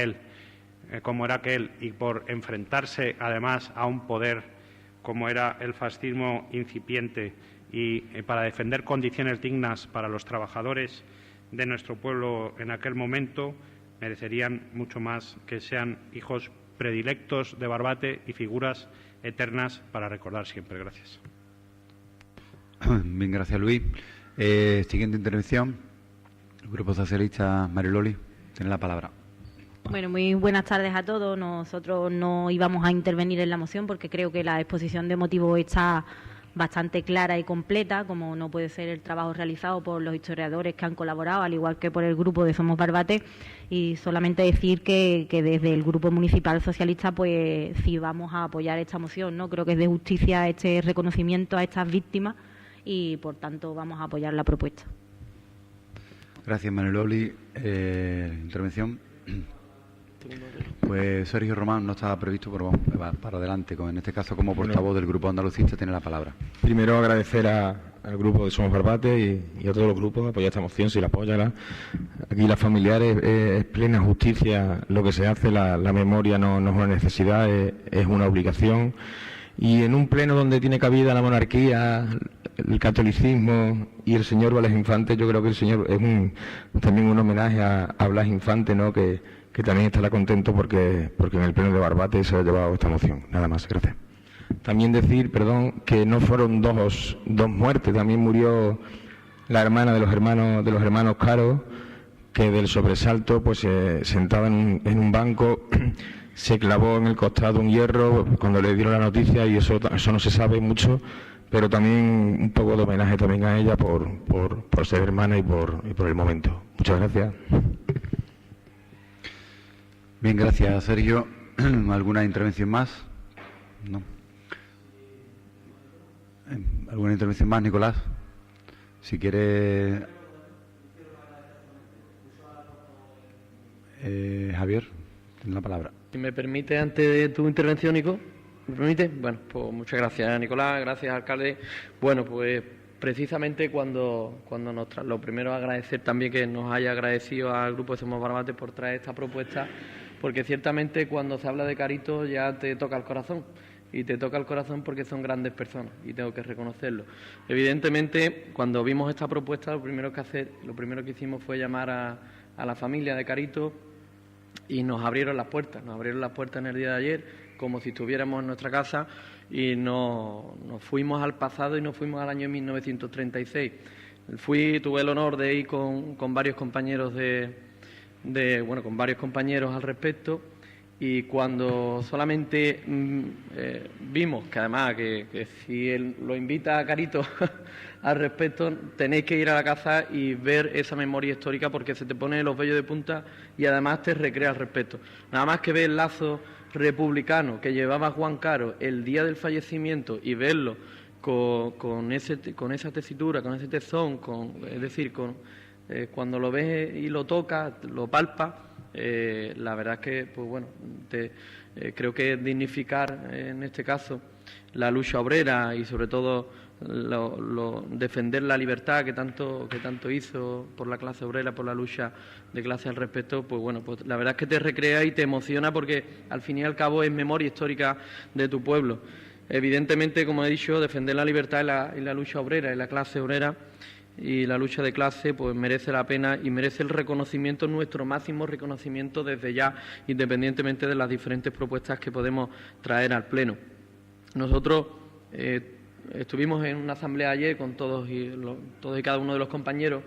aquel, y por enfrentarse además a un poder como era el fascismo incipiente, y para defender condiciones dignas para los trabajadores de nuestro pueblo en aquel momento, merecerían mucho más que sean hijos predilectos de Barbate y figuras eternas para recordar siempre. Gracias. Bien, gracias, Luis. Siguiente intervención, el Grupo Socialista, Mariloli, tiene la palabra. Bueno, muy buenas tardes a todos. Nosotros no íbamos a intervenir en la moción porque creo que la exposición de motivos está bastante clara y completa, como no puede ser el trabajo realizado por los historiadores que han colaborado, al igual que por el grupo de Somos Barbate, y solamente decir que desde el Grupo Municipal Socialista pues sí vamos a apoyar esta moción, ¿no? Creo que es de justicia este reconocimiento a estas víctimas y por tanto vamos a apoyar la propuesta. Gracias, Mariloli. Intervención. Pues Sergio Román no estaba previsto, pero vamos, va para adelante. En este caso, como portavoz del Grupo Andalucista, tiene la palabra. Primero agradecer al grupo de Somos Barbate y a todos los grupos apoyar esta moción, si la apoyan. Aquí las familiares es plena justicia lo que se hace, la memoria no es una necesidad, es una obligación. Y en un pleno donde tiene cabida la monarquía, el catolicismo y el señor Blas Infante, yo creo que el señor es también un homenaje a Blas Infante, ¿no? Que también estará contento porque en el pleno de Barbate se ha llevado esta moción. Nada más, gracias. También decir, que no fueron dos muertes, también murió la hermana de los hermanos Caro, que del sobresalto, pues sentada en un banco, se clavó en el costado un hierro cuando le dieron la noticia, y eso no se sabe mucho, pero también un poco de homenaje también a ella por ser hermana y por el momento. Muchas gracias. Bien, gracias, Sergio. ¿Alguna intervención más? No. ¿Alguna intervención más, Nicolás? Si quiere... Javier, tiene la palabra. Si me permite, antes de tu intervención, Nico, ¿me permite? Bueno, pues muchas gracias, Nicolás, gracias, alcalde. Bueno, pues precisamente cuando lo primero agradecer también que nos haya agradecido al Grupo de Somos Barbate por traer esta propuesta, porque ciertamente cuando se habla de Carito ya te toca el corazón, y te toca el corazón porque son grandes personas, y tengo que reconocerlo. Evidentemente, cuando vimos esta propuesta, lo primero que hicimos fue llamar a la familia de Carito, y nos abrieron las puertas en el día de ayer, como si estuviéramos en nuestra casa, y nos fuimos al pasado y nos fuimos al año 1936. Tuve el honor de ir con varios compañeros con varios compañeros al respecto, y cuando solamente vimos que además que si él lo invita a Carito al respecto, tenéis que ir a la casa y ver esa memoria histórica, porque se te pone los vellos de punta y además te recrea al respecto. Nada más que ver el lazo republicano que llevaba Juan Caro el día del fallecimiento y verlo con esa tesitura, con ese tesón, cuando lo ves y lo tocas, lo palpas, la verdad es que, pues bueno, creo que dignificar en este caso la lucha obrera y sobre todo defender la libertad que tanto hizo por la clase obrera, por la lucha de clase al respecto, pues bueno, pues la verdad es que te recrea y te emociona, porque al fin y al cabo es memoria histórica de tu pueblo. Evidentemente, como he dicho, defender la libertad y la lucha obrera y la clase obrera y la lucha de clase, pues merece la pena y merece el reconocimiento, nuestro máximo reconocimiento desde ya, independientemente de las diferentes propuestas que podemos traer al Pleno. Nosotros estuvimos en una asamblea ayer con todos y cada uno de los compañeros,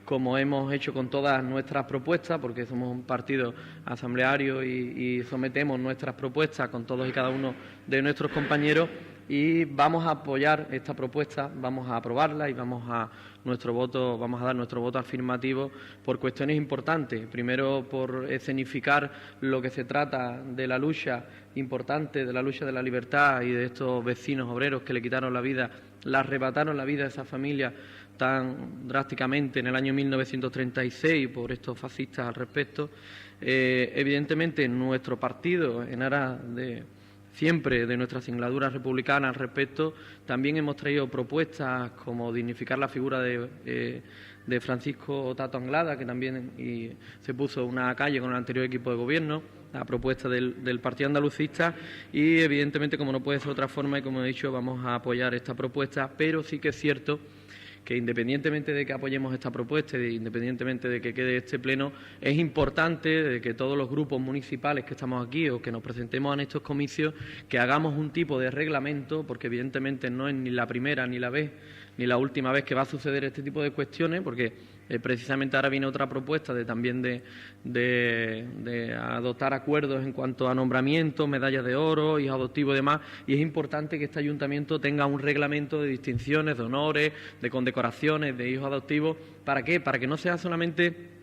como hemos hecho con todas nuestras propuestas, porque somos un partido asambleario y sometemos nuestras propuestas con todos y cada uno de nuestros compañeros, y vamos a apoyar esta propuesta, vamos a aprobarla y vamos a dar nuestro voto afirmativo por cuestiones importantes. Primero, por escenificar lo que se trata de la lucha importante, de la lucha de la libertad y de estos vecinos obreros que le quitaron la vida, le arrebataron la vida a esa familia tan drásticamente en el año 1936 por estos fascistas al respecto. Evidentemente, nuestro partido, en aras de siempre de nuestra singladura republicana al respecto, también hemos traído propuestas como dignificar la figura de Francisco Tato Anglada, que también se puso una calle con el anterior equipo de gobierno, la propuesta del Partido Andalucista, y evidentemente, como no puede ser de otra forma, y como he dicho, vamos a apoyar esta propuesta, pero sí que es cierto que independientemente de que apoyemos esta propuesta y independientemente de que quede este pleno, es importante de que todos los grupos municipales que estamos aquí o que nos presentemos en estos comicios, que hagamos un tipo de reglamento, porque evidentemente no es ni la primera ni la vez ni la última vez que va a suceder este tipo de cuestiones, porque precisamente ahora viene otra propuesta también de adoptar acuerdos en cuanto a nombramientos, medallas de oro, hijos adoptivos y demás, y es importante que este ayuntamiento tenga un reglamento de distinciones, de honores, de condecoraciones, de hijos adoptivos. ¿Para qué? Para que no sea solamente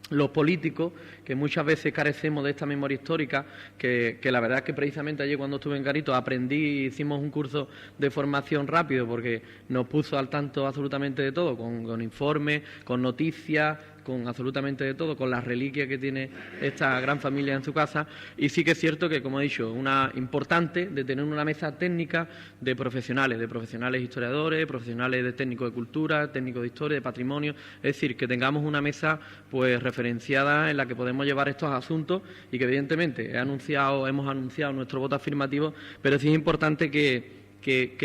los políticos, que muchas veces carecemos de esta memoria histórica, que la verdad es que precisamente ayer cuando estuve en Garito aprendí, hicimos un curso de formación rápido porque nos puso al tanto absolutamente de todo, con informes, con noticias, con absolutamente de todo, con las reliquias que tiene esta gran familia en su casa. Y sí que es cierto que, como he dicho, una importante de tener una mesa técnica de profesionales historiadores, profesionales de técnicos de cultura, técnicos de historia, de patrimonio, es decir, que tengamos una mesa pues referenciada en la que podemos llevar estos asuntos y que evidentemente hemos anunciado nuestro voto afirmativo, pero sí es importante que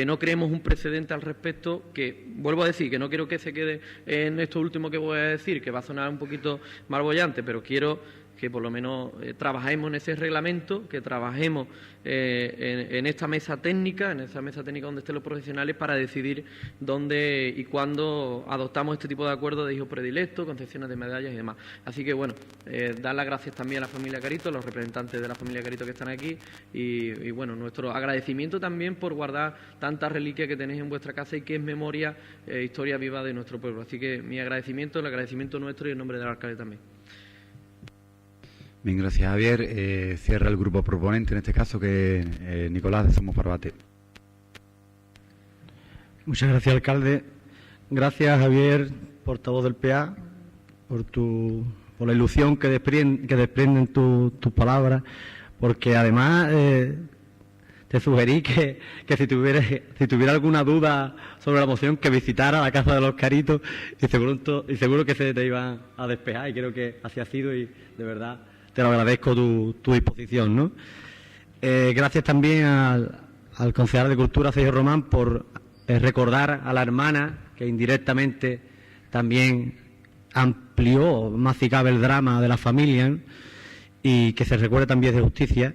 no creemos un precedente al respecto, que vuelvo a decir que no quiero que se quede en esto último que voy a decir, que va a sonar un poquito malbollante, pero quiero que por lo menos trabajemos en ese reglamento, que trabajemos en esta mesa técnica, donde estén los profesionales para decidir dónde y cuándo adoptamos este tipo de acuerdos de hijos predilectos, concesiones de medallas y demás. Así que, bueno, dar las gracias también a la familia Carito, a los representantes de la familia Carito que están aquí y bueno, nuestro agradecimiento también por guardar tantas reliquias que tenéis en vuestra casa y que es memoria, historia viva de nuestro pueblo. Así que mi agradecimiento, el agradecimiento nuestro y en nombre del alcalde también. Bien, gracias, Javier. Cierra el grupo proponente, en este caso, que es Nicolás de Somos Barbate. Muchas gracias, alcalde. Gracias, Javier, portavoz del PA, por la ilusión que desprenden tus palabras, porque además te sugerí que si tuviera alguna duda sobre la moción, que visitara la casa de los Caritos y seguro que se te iba a despejar, y creo que así ha sido y de verdad te lo agradezco tu disposición, ¿no? Gracias también al concejal de Cultura, Sergio Román, por recordar a la hermana, que indirectamente también amplió más si cabe el drama de la familia, ¿no? Y que se recuerde también de justicia.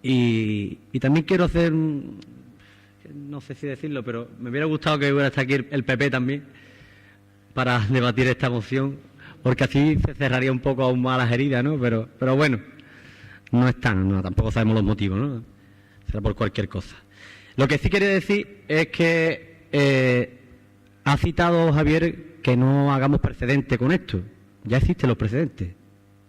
Y también quiero hacer, no sé si decirlo, pero me hubiera gustado que hubiera estado aquí el PP también para debatir esta moción, porque así se cerraría un poco aún más las heridas, ¿no? Pero bueno, no están, no, tampoco sabemos los motivos, ¿no? Será por cualquier cosa. Lo que sí quería decir es que ha citado Javier que no hagamos precedente con esto. Ya existen los precedentes.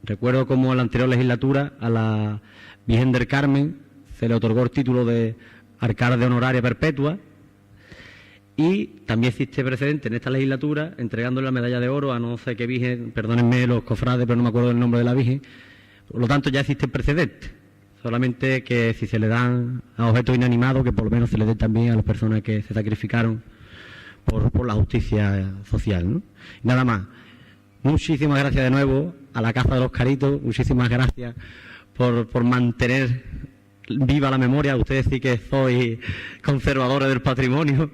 Recuerdo como en la anterior legislatura a la Virgen del Carmen se le otorgó el título de alcalde honoraria perpetua, y también existe precedente en esta legislatura entregándole la medalla de oro a no sé qué virgen, perdónenme los cofrades, pero no me acuerdo del nombre de la virgen. Por lo tanto, ya existe precedente. Solamente que si se le dan a objetos inanimados, que por lo menos se le den también a las personas que se sacrificaron por la justicia social, ¿no? Y nada más. Muchísimas gracias de nuevo a la Casa de los Caritos, muchísimas gracias por mantener viva la memoria. Ustedes sí que sois conservadores del patrimonio,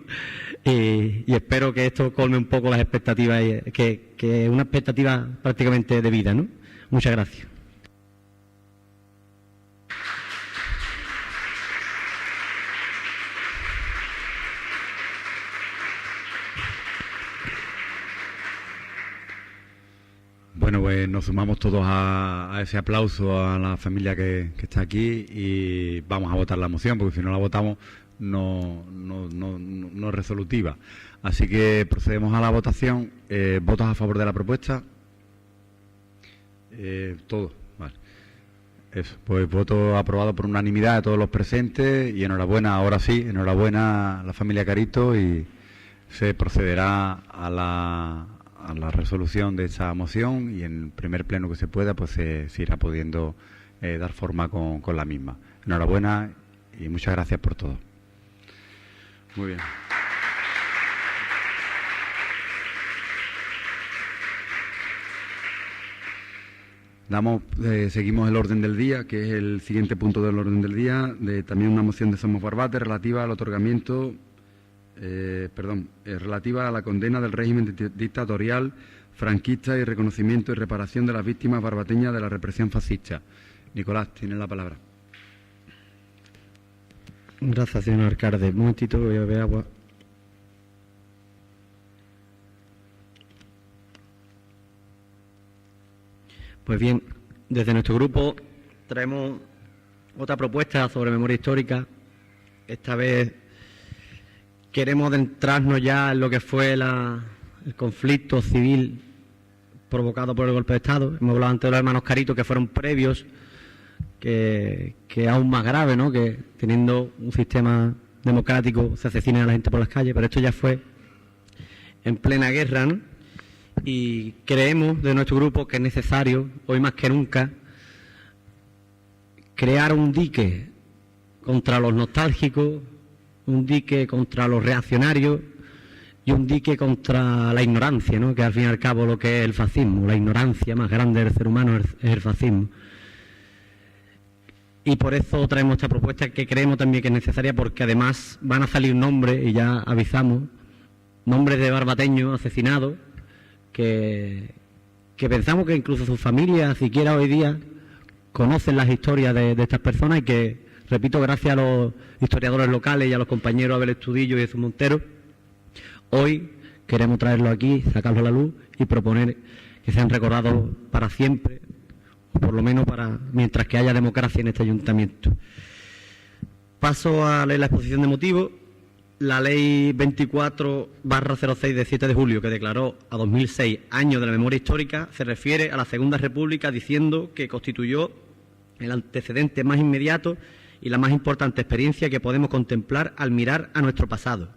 y espero que esto colme un poco las expectativas, que es una expectativa prácticamente de vida, ¿no? Muchas gracias. Bueno, pues nos sumamos todos a ese aplauso a la familia que está aquí y vamos a votar la moción, porque si no la votamos no resolutiva. Así que procedemos a la votación. ¿Votos a favor de la propuesta? Todos. Vale. Eso, pues voto aprobado por unanimidad de todos los presentes y enhorabuena, ahora sí, enhorabuena a la familia Carito y se procederá a la resolución de esa moción y en el primer pleno que se pueda pues se irá pudiendo dar forma con la misma. Enhorabuena y muchas gracias por todo. Muy bien. Seguimos el orden del día, que es el siguiente punto del orden del día, también una moción de Somos Barbate relativa al otorgamiento, relativa a la condena del régimen dictatorial franquista y reconocimiento y reparación de las víctimas barbateñas de la represión fascista. Nicolás, tienes la palabra. Gracias, señor alcalde. Un momentito, voy a beber agua. Pues bien, desde nuestro grupo traemos otra propuesta sobre memoria histórica. Esta vez queremos adentrarnos ya en lo que fue el conflicto civil provocado por el golpe de Estado. Hemos hablado antes de los hermanos Carito, que fueron previos, que aún más grave, ¿no?, que teniendo un sistema democrático se asesinen a la gente por las calles, pero esto ya fue en plena guerra, ¿no? Y creemos de nuestro grupo que es necesario, hoy más que nunca, crear un dique contra los nostálgicos, un dique contra los reaccionarios y un dique contra la ignorancia, ¿no?, que al fin y al cabo lo que es el fascismo, la ignorancia más grande del ser humano es el fascismo. Y por eso traemos esta propuesta que creemos también que es necesaria, porque además van a salir nombres, y ya avisamos, nombres de barbateños asesinados, que pensamos que incluso sus familias, siquiera hoy día, conocen las historias de estas personas y que, repito, gracias a los historiadores locales y a los compañeros Abel Estudillo y Jesús Montero, hoy queremos traerlo aquí, sacarlo a la luz y proponer que sean recordados para siempre, o por lo menos para mientras que haya democracia en este ayuntamiento. Paso a leer la exposición de motivos. La Ley 24/06 de 7 de julio, que declaró a 2006 año de la memoria histórica, se refiere a la Segunda República diciendo que constituyó el antecedente más inmediato y la más importante experiencia que podemos contemplar al mirar a nuestro pasado.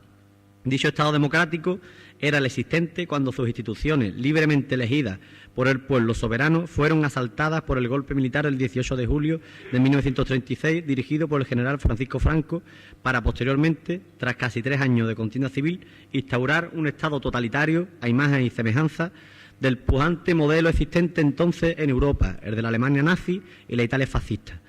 Dicho Estado democrático era el existente cuando sus instituciones, libremente elegidas por el pueblo soberano, fueron asaltadas por el golpe militar el 18 de julio de 1936, dirigido por el general Francisco Franco, para posteriormente, tras casi 3 años de contienda civil, instaurar un Estado totalitario a imagen y semejanza del pujante modelo existente entonces en Europa, el de la Alemania nazi y la Italia fascista,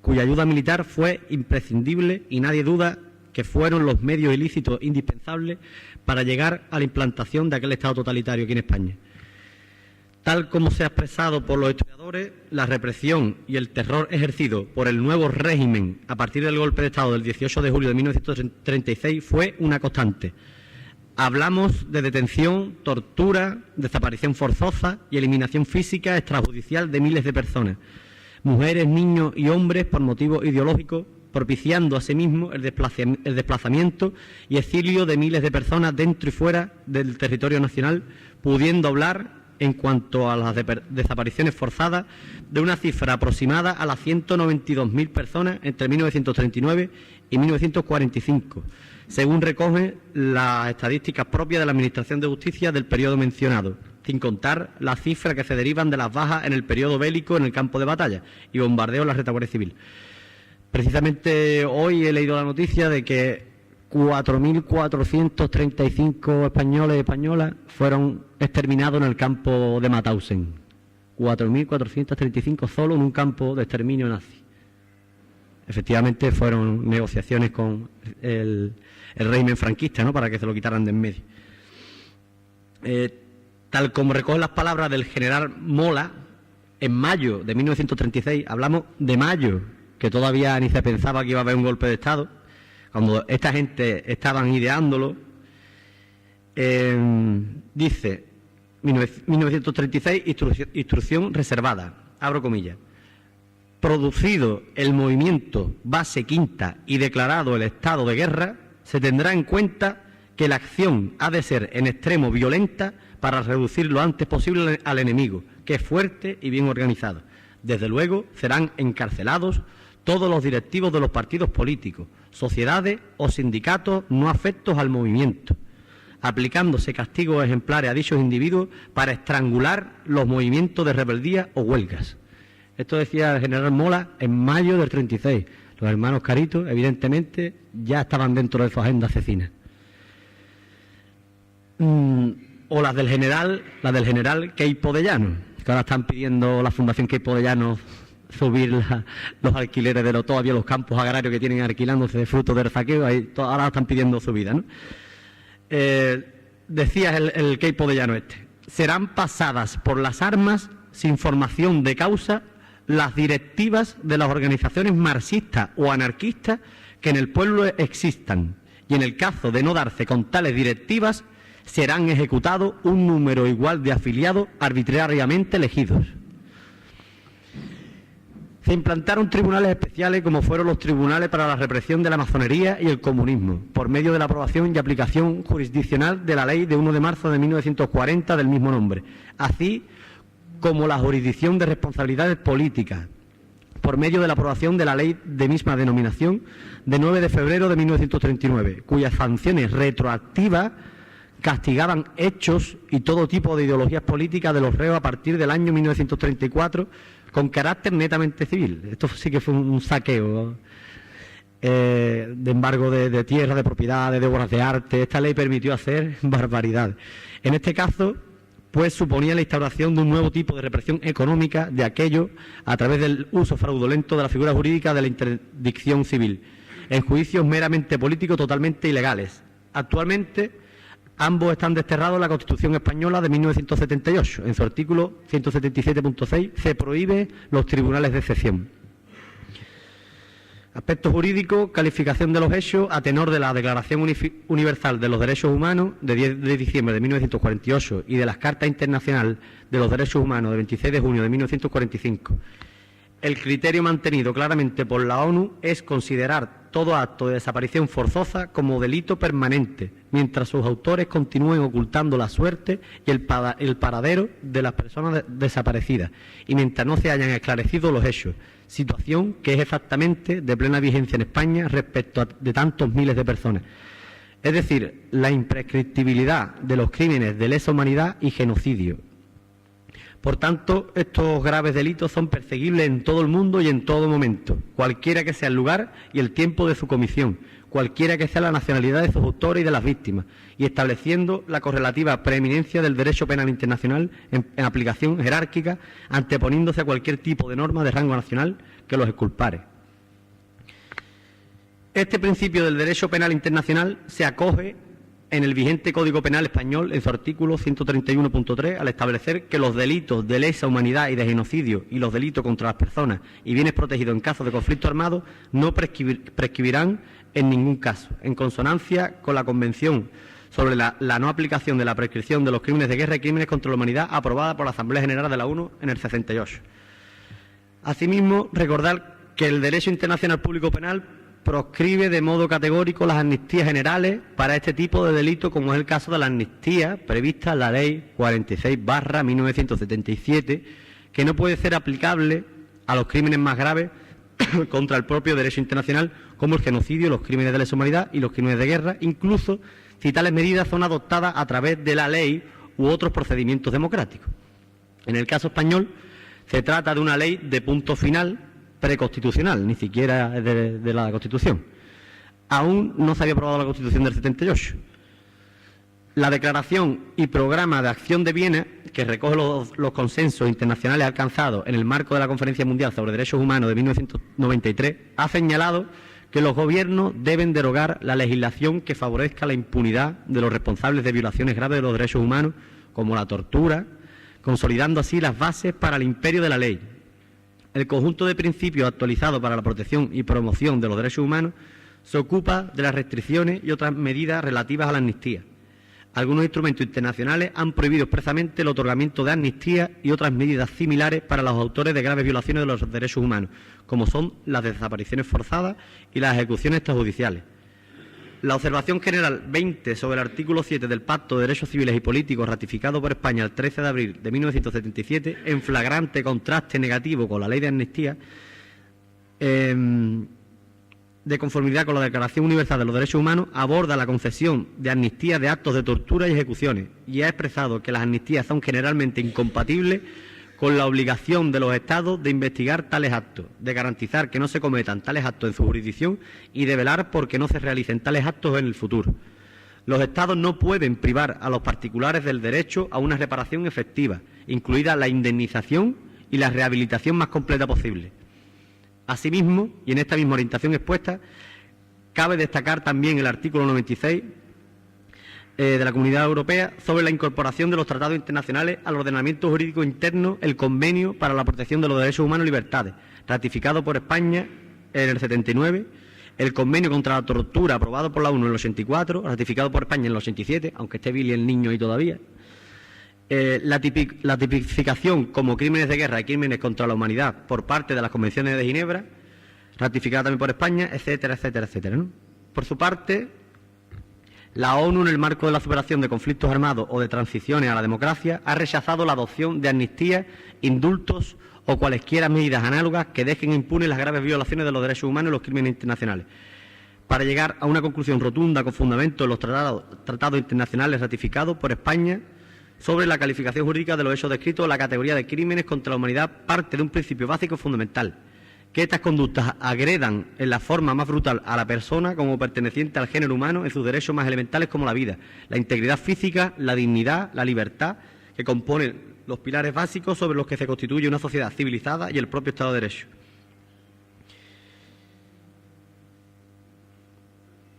cuya ayuda militar fue imprescindible y nadie duda que fueron los medios ilícitos indispensables para llegar a la implantación de aquel Estado totalitario aquí en España. Tal como se ha expresado por los historiadores, la represión y el terror ejercido por el nuevo régimen a partir del golpe de Estado del 18 de julio de 1936 fue una constante. Hablamos de detención, tortura, desaparición forzosa y eliminación física extrajudicial de miles de personas, mujeres, niños y hombres por motivos ideológicos, propiciando asimismo el desplazamiento y exilio de miles de personas dentro y fuera del territorio nacional, pudiendo hablar, en cuanto a las desapariciones forzadas, de una cifra aproximada a las 192.000 personas entre 1939 y 1945, según recogen las estadísticas propias de la Administración de Justicia del periodo mencionado, sin contar las cifras que se derivan de las bajas en el periodo bélico en el campo de batalla y bombardeo en la retaguardia civil. Precisamente hoy he leído la noticia de que 4.435 españoles y españolas fueron exterminados en el campo de Mauthausen. 4.435 solo en un campo de exterminio nazi. Efectivamente fueron negociaciones con el régimen franquista, ¿no?, para que se lo quitaran de en medio. Tal como recogen las palabras del general Mola, en mayo de 1936, hablamos de mayo, que todavía ni se pensaba que iba a haber un golpe de Estado, cuando esta gente estaban ideándolo, dice, 1936, instrucción reservada, abro comillas, producido el movimiento base quinta y declarado el estado de guerra, se tendrá en cuenta que la acción ha de ser en extremo violenta para reducir lo antes posible al enemigo, que es fuerte y bien organizado. Desde luego, serán encarcelados todos los directivos de los partidos políticos, sociedades o sindicatos no afectos al movimiento, aplicándose castigos ejemplares a dichos individuos para estrangular los movimientos de rebeldía o huelgas. Esto decía el general Mola en mayo del 36. Los hermanos Carito, evidentemente, ya estaban dentro de su agenda asesina. O las del general Queipo de Llano, que ahora están pidiendo la Fundación Queipo de Llano subir los alquileres de todavía los campos agrarios que tienen alquilándose de fruto del saqueo, ahora están pidiendo subida, ¿no? Decía el Queipo de Llano serán pasadas por las armas sin formación de causa las directivas de las organizaciones marxistas o anarquistas que en el pueblo existan, y en el caso de no darse con tales directivas serán ejecutados un número igual de afiliados arbitrariamente elegidos. Se implantaron tribunales especiales como fueron los tribunales para la represión de la masonería y el comunismo, por medio de la aprobación y aplicación jurisdiccional de la ley de 1 de marzo de 1940 del mismo nombre, así como la jurisdicción de responsabilidades políticas, por medio de la aprobación de la ley de misma denominación de 9 de febrero de 1939, cuyas sanciones retroactivas castigaban hechos y todo tipo de ideologías políticas de los reos a partir del año 1934 con carácter netamente civil. Esto sí que fue un saqueo de embargo de tierra, de propiedades, de obras de arte. Esta ley permitió hacer barbaridades. En este caso, pues suponía la instauración de un nuevo tipo de represión económica de aquello a través del uso fraudulento de la figura jurídica de la interdicción civil, en juicios meramente políticos totalmente ilegales. Actualmente, ambos están desterrados en la Constitución española de 1978. En su artículo 177.6 se prohíbe los tribunales de excepción. Aspecto jurídico, calificación de los hechos a tenor de la Declaración Universal de los Derechos Humanos de 10 de diciembre de 1948 y de las Cartas Internacionales de los Derechos Humanos de 26 de junio de 1945. El criterio mantenido claramente por la ONU es considerar todo acto de desaparición forzosa como delito permanente, mientras sus autores continúen ocultando la suerte y el paradero de las personas desaparecidas, y mientras no se hayan esclarecido los hechos, situación que es exactamente de plena vigencia en España respecto de tantos miles de personas. Es decir, la imprescriptibilidad de los crímenes de lesa humanidad y genocidio. Por tanto, estos graves delitos son perseguibles en todo el mundo y en todo momento, cualquiera que sea el lugar y el tiempo de su comisión, cualquiera que sea la nacionalidad de sus autores y de las víctimas, y estableciendo la correlativa preeminencia del derecho penal internacional en aplicación jerárquica, anteponiéndose a cualquier tipo de norma de rango nacional que los exculpare. Este principio del derecho penal internacional se acoge en el vigente Código Penal español en su artículo 131.3 al establecer que los delitos de lesa humanidad y de genocidio y los delitos contra las personas y bienes protegidos en caso de conflicto armado no prescribirán en ningún caso, en consonancia con la Convención sobre la no aplicación de la prescripción de los crímenes de guerra y crímenes contra la humanidad aprobada por la Asamblea General de la ONU en el 68. Asimismo, recordar que el derecho internacional público penal proscribe de modo categórico las amnistías generales para este tipo de delitos, como es el caso de la amnistía prevista en la Ley 46/1977, que no puede ser aplicable a los crímenes más graves contra el propio derecho internacional, como el genocidio, los crímenes de lesa humanidad y los crímenes de guerra, incluso si tales medidas son adoptadas a través de la ley u otros procedimientos democráticos. En el caso español, se trata de una ley de punto final preconstitucional, ni siquiera de la Constitución. Aún no se había aprobado la Constitución del 78. La Declaración y Programa de Acción de Viena, que recoge los consensos internacionales alcanzados en el marco de la Conferencia Mundial sobre Derechos Humanos de 1993, ha señalado que los gobiernos deben derogar la legislación que favorezca la impunidad de los responsables de violaciones graves de los derechos humanos, como la tortura, consolidando así las bases para el imperio de la ley. El conjunto de principios actualizados para la protección y promoción de los derechos humanos se ocupa de las restricciones y otras medidas relativas a la amnistía. algunos instrumentos internacionales han prohibido expresamente el otorgamiento de amnistía y otras medidas similares para los autores de graves violaciones de los derechos humanos, como son las desapariciones forzadas y las ejecuciones extrajudiciales. La observación general 20 sobre el artículo 7 del Pacto de Derechos Civiles y Políticos ratificado por España el 13 de abril de 1977, en flagrante contraste negativo con la Ley de Amnistía, de conformidad con la Declaración Universal de los Derechos Humanos, aborda la concesión de amnistía de actos de tortura y ejecuciones y ha expresado que las amnistías son generalmente incompatibles con la obligación de los Estados de investigar tales actos, de garantizar que no se cometan tales actos en su jurisdicción y de velar por que no se realicen tales actos en el futuro. Los Estados no pueden privar a los particulares del derecho a una reparación efectiva, incluida la indemnización y la rehabilitación más completa posible. Asimismo, y en esta misma orientación expuesta, cabe destacar también el artículo 96 de la Comunidad Europea sobre la incorporación de los tratados internacionales al ordenamiento jurídico interno, el Convenio para la Protección de los Derechos Humanos y Libertades, ratificado por España en el 79, el Convenio contra la Tortura, aprobado por la ONU en el 84, ratificado por España en el 87, aunque esté Billy el niño ahí todavía, la tipificación como crímenes de guerra y crímenes contra la humanidad por parte de las Convenciones de Ginebra, ratificada también por España, etcétera, etcétera, etcétera, ¿no? Por su parte, la ONU, en el marco de la superación de conflictos armados o de transiciones a la democracia, ha rechazado la adopción de amnistías, indultos o cualesquiera medidas análogas que dejen impunes las graves violaciones de los derechos humanos y los crímenes internacionales. Para llegar a una conclusión rotunda con fundamento en los tratados internacionales ratificados por España sobre la calificación jurídica de los hechos descritos en la categoría de crímenes contra la humanidad, parte de un principio básico fundamental: que estas conductas agredan en la forma más brutal a la persona como perteneciente al género humano en sus derechos más elementales como la vida, la integridad física, la dignidad, la libertad, que componen los pilares básicos sobre los que se constituye una sociedad civilizada y el propio Estado de Derecho.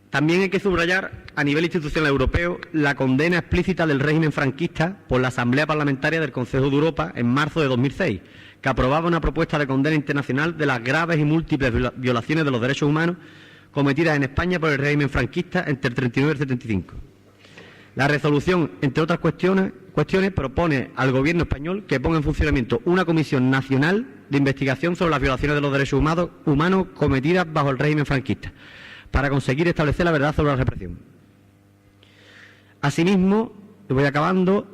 También hay que subrayar, a nivel institucional europeo, la condena explícita del régimen franquista por la Asamblea Parlamentaria del Consejo de Europa en marzo de 2006, que aprobaba una propuesta de condena internacional de las graves y múltiples violaciones de los derechos humanos cometidas en España por el régimen franquista entre el 39 y el 75. La resolución, entre otras cuestiones, propone al Gobierno español que ponga en funcionamiento una comisión nacional de investigación sobre las violaciones de los derechos humanos cometidas bajo el régimen franquista, para conseguir establecer la verdad sobre la represión. Asimismo, y voy acabando,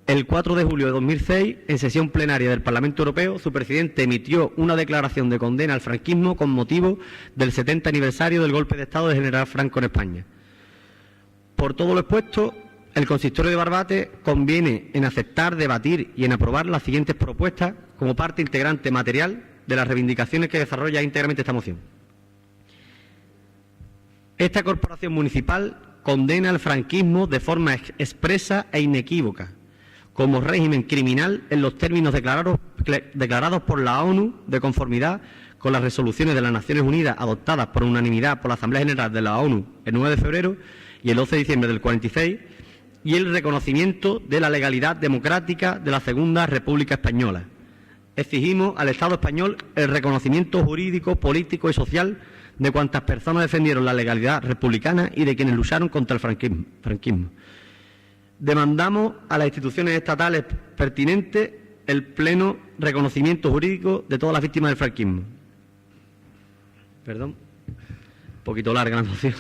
el 4 de julio de 2006, en sesión plenaria del Parlamento Europeo, su presidente emitió una declaración de condena al franquismo con motivo del 70 aniversario del golpe de Estado del general Franco en España. Por todo lo expuesto, el Consistorio de Barbate conviene en aceptar, debatir y en aprobar las siguientes propuestas como parte integrante material de las reivindicaciones que desarrolla íntegramente esta moción. Esta corporación municipal condena al franquismo de forma expresa e inequívoca como régimen criminal en los términos declarados por la ONU, de conformidad con las resoluciones de las Naciones Unidas adoptadas por unanimidad por la Asamblea General de la ONU el 9 de febrero y el 12 de diciembre del 46, y el reconocimiento de la legalidad democrática de la Segunda República Española. Exigimos al Estado español el reconocimiento jurídico, político y social de cuantas personas defendieron la legalidad republicana y de quienes lucharon contra el franquismo. Demandamos a las instituciones estatales pertinentes el pleno reconocimiento jurídico de todas las víctimas del franquismo. Perdón, un poquito larga la moción.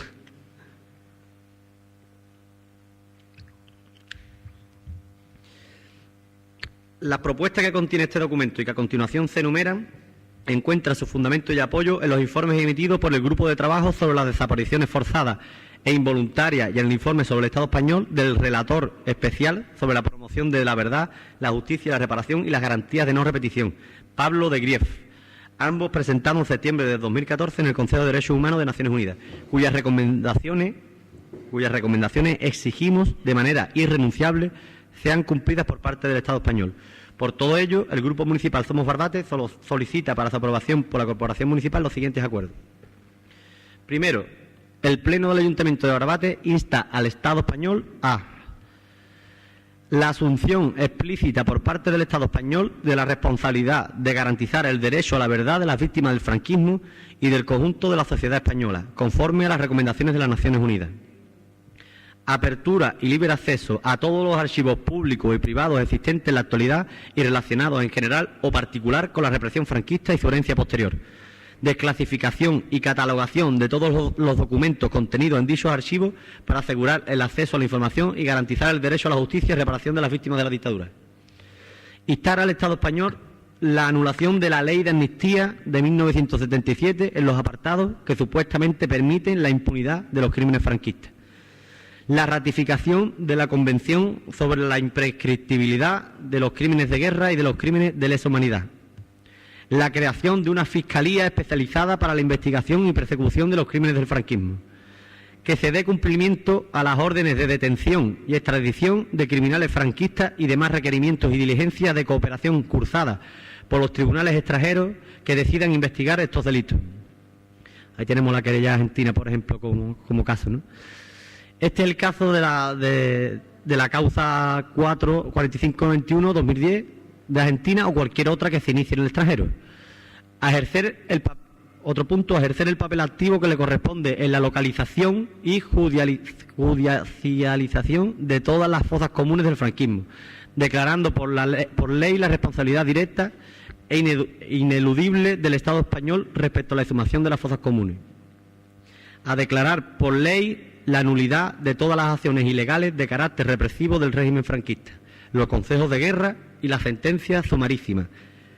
Las propuestas que contiene este documento y que a continuación se enumeran encuentran su fundamento y apoyo en los informes emitidos por el Grupo de Trabajo sobre las desapariciones forzadas e involuntarias y en el informe sobre el Estado español del Relator Especial sobre la promoción de la verdad, la justicia, la reparación y las garantías de no repetición, Pablo de Grief, ambos presentados en septiembre de 2014 en el Consejo de Derechos Humanos de Naciones Unidas, cuyas recomendaciones exigimos de manera irrenunciable sean cumplidas por parte del Estado español. Por todo ello, el Grupo Municipal Somos Barbate solicita para su aprobación por la Corporación Municipal los siguientes acuerdos. Primero, el Pleno del Ayuntamiento de Barbate insta al Estado español a la asunción explícita por parte del Estado español de la responsabilidad de garantizar el derecho a la verdad de las víctimas del franquismo y del conjunto de la sociedad española, conforme a las recomendaciones de las Naciones Unidas. apertura y libre acceso a todos los archivos públicos y privados existentes en la actualidad y relacionados en general o particular con la represión franquista y su herencia posterior, desclasificación y catalogación de todos los documentos contenidos en dichos archivos para asegurar el acceso a la información y garantizar el derecho a la justicia y reparación de las víctimas de la dictadura. Instar al Estado español la anulación de la Ley de Amnistía de 1977 en los apartados que supuestamente permiten la impunidad de los crímenes franquistas. La ratificación de la Convención sobre la imprescriptibilidad de los crímenes de guerra y de los crímenes de lesa humanidad. La creación de una fiscalía especializada para la investigación y persecución de los crímenes del franquismo. Que se dé cumplimiento a las órdenes de detención y extradición de criminales franquistas y demás requerimientos y diligencias de cooperación cursadas por los tribunales extranjeros que decidan investigar estos delitos. Ahí tenemos la querella argentina, por ejemplo, como caso, ¿no? Este es el caso de la causa 4521-2010 de Argentina o cualquier otra que se inicie en el extranjero. Ejercer el papel activo que le corresponde en la localización y judicialización de todas las fosas comunes del franquismo, declarando por ley la responsabilidad directa e ineludible del Estado español respecto a la exhumación de las fosas comunes. A declarar por ley la nulidad de todas las acciones ilegales de carácter represivo del régimen franquista, los consejos de guerra y las sentencias sumarísimas,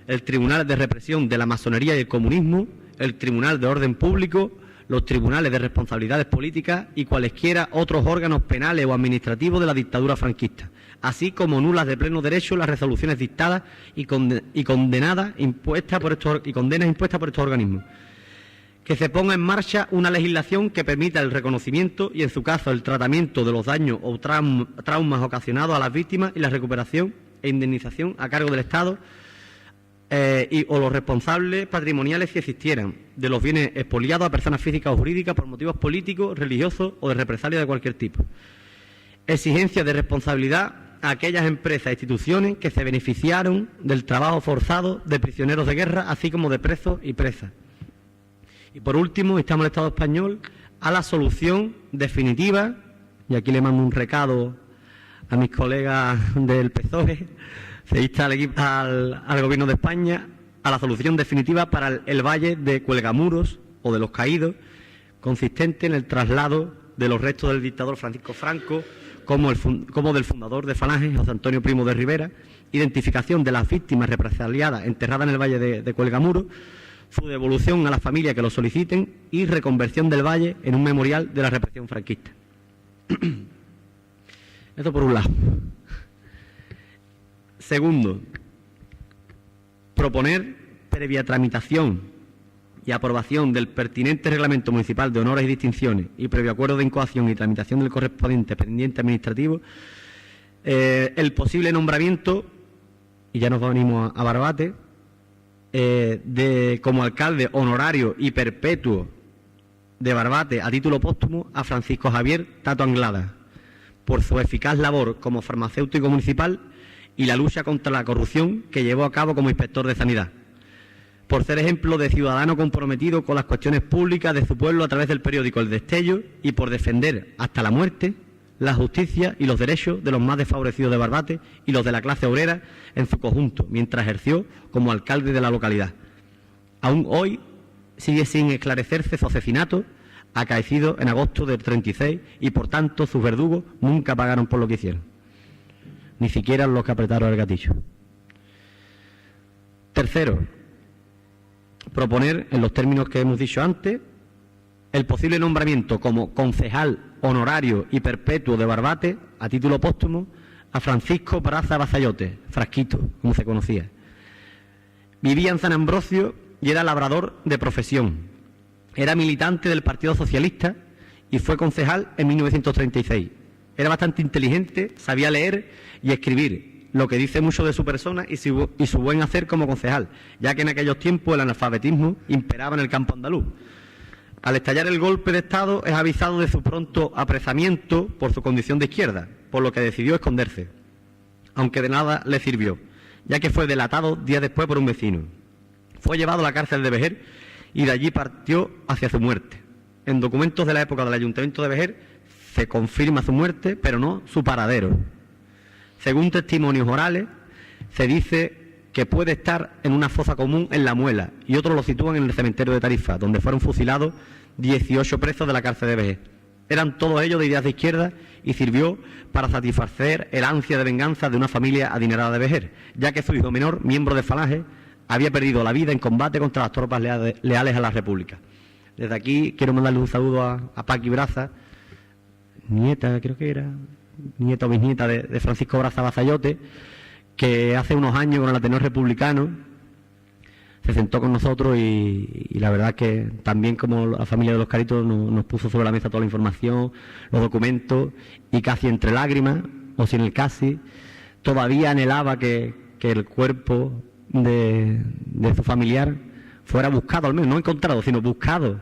el Tribunal de Represión de la Masonería y el Comunismo, el Tribunal de Orden Público, los Tribunales de Responsabilidades Políticas y cualesquiera otros órganos penales o administrativos de la dictadura franquista, así como nulas de pleno derecho las resoluciones dictadas y condenas impuestas por estos organismos. Que se ponga en marcha una legislación que permita el reconocimiento y, en su caso, el tratamiento de los daños o traumas ocasionados a las víctimas y la recuperación e indemnización a cargo del Estado o los responsables patrimoniales, si existieran, de los bienes expoliados a personas físicas o jurídicas por motivos políticos, religiosos o de represalia de cualquier tipo. Exigencia de responsabilidad a aquellas empresas e instituciones que se beneficiaron del trabajo forzado de prisioneros de guerra, así como de presos y presas. Y por último, instamos al Estado español a la solución definitiva, y aquí le mando un recado a mis colegas del PSOE, se insta al Gobierno de España a la solución definitiva para el valle de Cuelgamuros o de los Caídos, consistente en el traslado de los restos del dictador Francisco Franco, como del fundador de Falange, José Antonio Primo de Rivera, identificación de las víctimas represaliadas enterradas en el valle de Cuelgamuros, su devolución a las familias que lo soliciten y reconversión del valle en un memorial de la represión franquista. Esto por un lado. Segundo, proponer previa tramitación y aprobación del pertinente reglamento municipal de honores y distinciones y previo acuerdo de incoación y tramitación del correspondiente expediente administrativo, el posible nombramiento, y ya nos venimos a Barbate, como alcalde honorario y perpetuo de Barbate a título póstumo a Francisco Javier Tato Anglada, por su eficaz labor como farmacéutico municipal y la lucha contra la corrupción que llevó a cabo como inspector de sanidad, por ser ejemplo de ciudadano comprometido con las cuestiones públicas de su pueblo a través del periódico El Destello y por defender hasta la muerte la justicia y los derechos de los más desfavorecidos de Barbate y los de la clase obrera en su conjunto, mientras ejerció como alcalde de la localidad. Aún hoy sigue sin esclarecerse su asesinato, acaecido en agosto del 36, y por tanto sus verdugos nunca pagaron por lo que hicieron, ni siquiera los que apretaron el gatillo. Tercero, proponer, en los términos que hemos dicho antes, el posible nombramiento como concejal honorario y perpetuo de Barbate, a título póstumo, a Francisco Braza Basayote, Frasquito, como se conocía. Vivía en San Ambrosio y era labrador de profesión. Era militante del Partido Socialista y fue concejal en 1936. Era bastante inteligente, sabía leer y escribir, lo que dice mucho de su persona y su buen hacer como concejal, ya que en aquellos tiempos el analfabetismo imperaba en el campo andaluz. Al estallar el golpe de Estado es avisado de su pronto apresamiento por su condición de izquierda, por lo que decidió esconderse, aunque de nada le sirvió, ya que fue delatado días después por un vecino. Fue llevado a la cárcel de Vejer y de allí partió hacia su muerte. En documentos de la época del Ayuntamiento de Vejer se confirma su muerte, pero no su paradero. Según testimonios orales, se dice que puede estar en una fosa común en La Muela, y otros lo sitúan en el cementerio de Tarifa, donde fueron fusilados 18 presos de la cárcel de Vejer. Eran todos ellos de ideas de izquierda y sirvió para satisfacer el ansia de venganza de una familia adinerada de Vejer, ya que su hijo menor, miembro de Falange, había perdido la vida en combate contra las tropas leales a la República. Desde aquí quiero mandarle un saludo a Paqui Braza, nieta, creo que era, nieta o bisnieta de Francisco Braza Basayote, que hace unos años con el Ateneo Republicano se sentó con nosotros y la verdad que también, como la familia de los Caritos, nos puso sobre la mesa toda la información, los documentos, y casi entre lágrimas, o sin el casi, todavía anhelaba que el cuerpo de su familiar fuera buscado, al menos no encontrado, sino buscado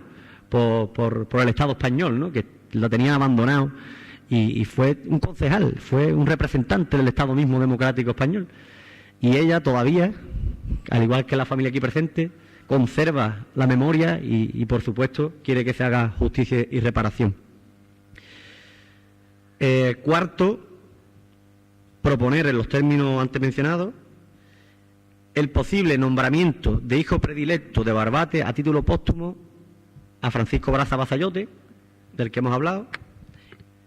por el Estado español, ¿no?, que lo tenían abandonado, y fue un concejal, fue un representante del Estado mismo democrático español. Y ella todavía, al igual que la familia aquí presente, conserva la memoria y por supuesto, quiere que se haga justicia y reparación. Cuarto, proponer en los términos antes mencionados el posible nombramiento de hijo predilecto de Barbate a título póstumo a Francisco Braza Basayote, del que hemos hablado,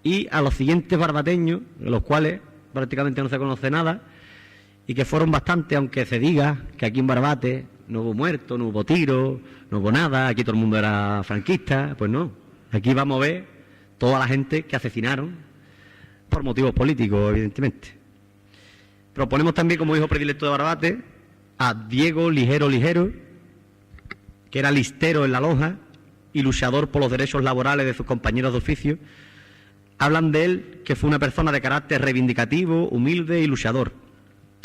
y a los siguientes barbateños, de los cuales prácticamente no se conoce nada, y que fueron bastantes, aunque se diga que aquí en Barbate no hubo muertos, no hubo tiros, no hubo nada, aquí todo el mundo era franquista. Pues no, aquí vamos a ver toda la gente que asesinaron por motivos políticos, evidentemente. Proponemos también como hijo predilecto de Barbate a Diego Ligero Ligero, que era listero en La Lonja y luchador por los derechos laborales de sus compañeros de oficio. Hablan de él que fue una persona de carácter reivindicativo, humilde y luchador.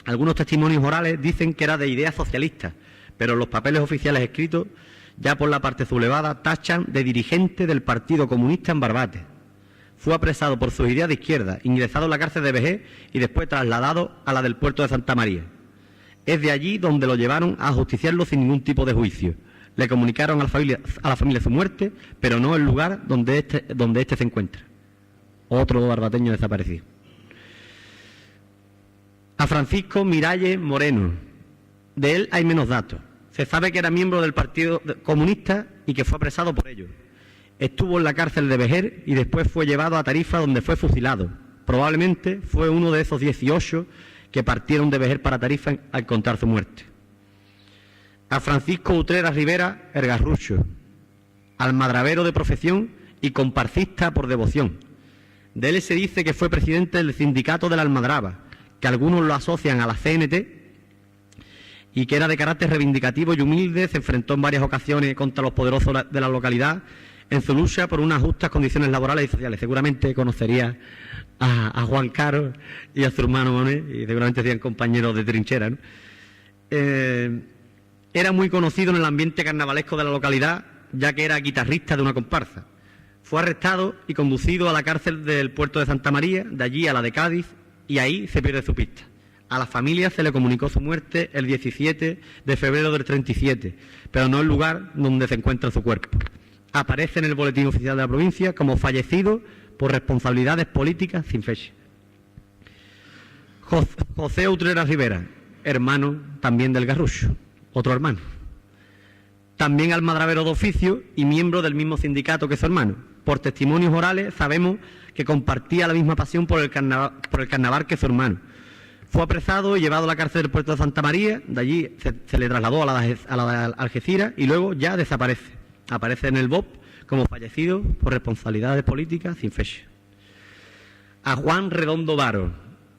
Algunos testimonios orales dicen que era de ideas socialistas, pero los papeles oficiales escritos, ya por la parte sublevada, tachan de dirigente del Partido Comunista en Barbate. Fue apresado por sus ideas de izquierda, ingresado en la cárcel de Vejer y después trasladado a la del puerto de Santa María. Es de allí donde lo llevaron a ajusticiarlo sin ningún tipo de juicio. Le comunicaron a la familia su muerte, pero no el lugar donde este se encuentra. Otro barbateño desaparecido. A Francisco Miralles Moreno. De él hay menos datos. Se sabe que era miembro del Partido Comunista y que fue apresado por ello. Estuvo en la cárcel de Vejer y después fue llevado a Tarifa, donde fue fusilado. Probablemente fue uno de esos 18 que partieron de Vejer para Tarifa al contar su muerte. A Francisco Utrera Rivera el Garrucho, almadravero de profesión y comparcista por devoción. De él se dice que fue presidente del sindicato de la Almadraba, que algunos lo asocian a la CNT, y que era de carácter reivindicativo y humilde. Se enfrentó en varias ocasiones contra los poderosos de la localidad en su lucha por unas justas condiciones laborales y sociales. Seguramente conocería a Juan Caro y a su hermano Monet, y seguramente serían compañeros de trinchera, ¿no? Era muy conocido en el ambiente carnavalesco de la localidad, ya que era guitarrista de una comparsa. Fue arrestado y conducido a la cárcel del puerto de Santa María, de allí a la de Cádiz, y ahí se pierde su pista. A la familia se le comunicó su muerte el 17 de febrero del 37, pero no el lugar donde se encuentra su cuerpo. Aparece en el boletín oficial de la provincia como fallecido por responsabilidades políticas sin fecha. José Utrera Rivera, hermano también del Garrucho, otro hermano. También almadravero de oficio y miembro del mismo sindicato que su hermano. Por testimonios orales sabemos que compartía la misma pasión por el carnaval que su hermano. Fue apresado y llevado a la cárcel del puerto de Santa María, de allí se le trasladó a la de Algeciras y luego ya desaparece. Aparece en el BOP como fallecido por responsabilidades políticas sin fecha. A Juan Redondo Varo,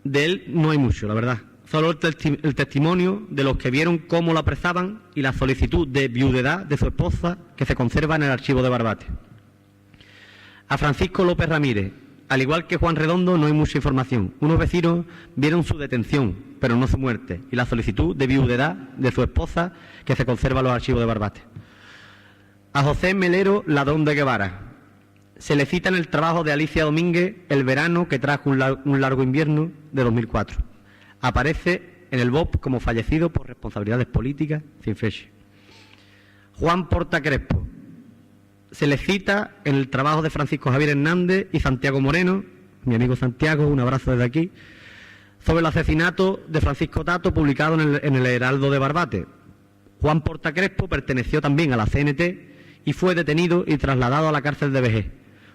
de él no hay mucho, la verdad. Solo el testimonio de los que vieron cómo lo apresaban y la solicitud de viudedad de su esposa, que se conserva en el archivo de Barbate. A Francisco López Ramírez, al igual que Juan Redondo, no hay mucha información. Unos vecinos vieron su detención, pero no su muerte, y la solicitud de viudedad de su esposa, que se conserva en los archivos de Barbate. A José Melero Ladrón de Guevara. Se le cita en el trabajo de Alicia Domínguez El verano que trajo un largo invierno de 2004. Aparece en el BOP como fallecido por responsabilidades políticas sin fecha. Juan Porta Crespo. se les cita en el trabajo de Francisco Javier Hernández y Santiago Moreno, mi amigo Santiago, un abrazo desde aquí, sobre el asesinato de Francisco Tato, publicado en el Heraldo de Barbate. Juan Porta Crespo perteneció también a la CNT y fue detenido y trasladado a la cárcel de Vejez.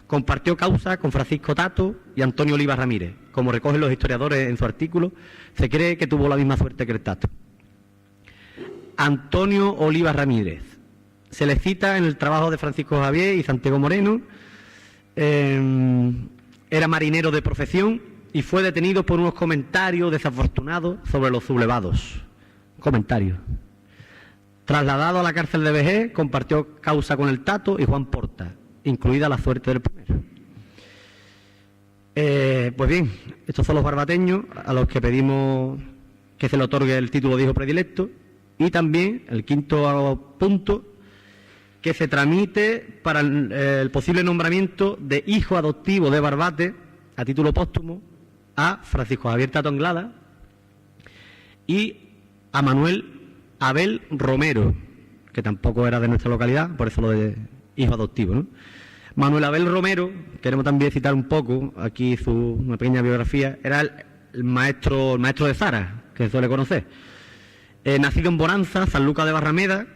Compartió causa con Francisco Tato y Antonio Oliva Ramírez. Como recogen los historiadores en su artículo, se cree que tuvo la misma suerte que el Tato. Antonio Oliva Ramírez. Se le cita en el trabajo de Francisco Javier y Santiago Moreno. Era marinero de profesión y fue detenido por unos comentarios desafortunados sobre los sublevados. Comentarios. Trasladado a la cárcel de Vejez, compartió causa con el Tato y Juan Porta, incluida la suerte del primero. Pues bien, estos son los barbateños a los que pedimos que se le otorgue el título de hijo predilecto, y también el quinto punto, que se tramite para el posible nombramiento de hijo adoptivo de Barbate a título póstumo a Francisco Javier Tato Anglada y a Manuel Abel Romero, que tampoco era de nuestra localidad, por eso lo de hijo adoptivo, ¿no? Manuel Abel Romero, queremos también citar un poco aquí una pequeña biografía, era el maestro de Zara, que se suele conocer. Nacido en Bonanza, San Lucas de Barrameda,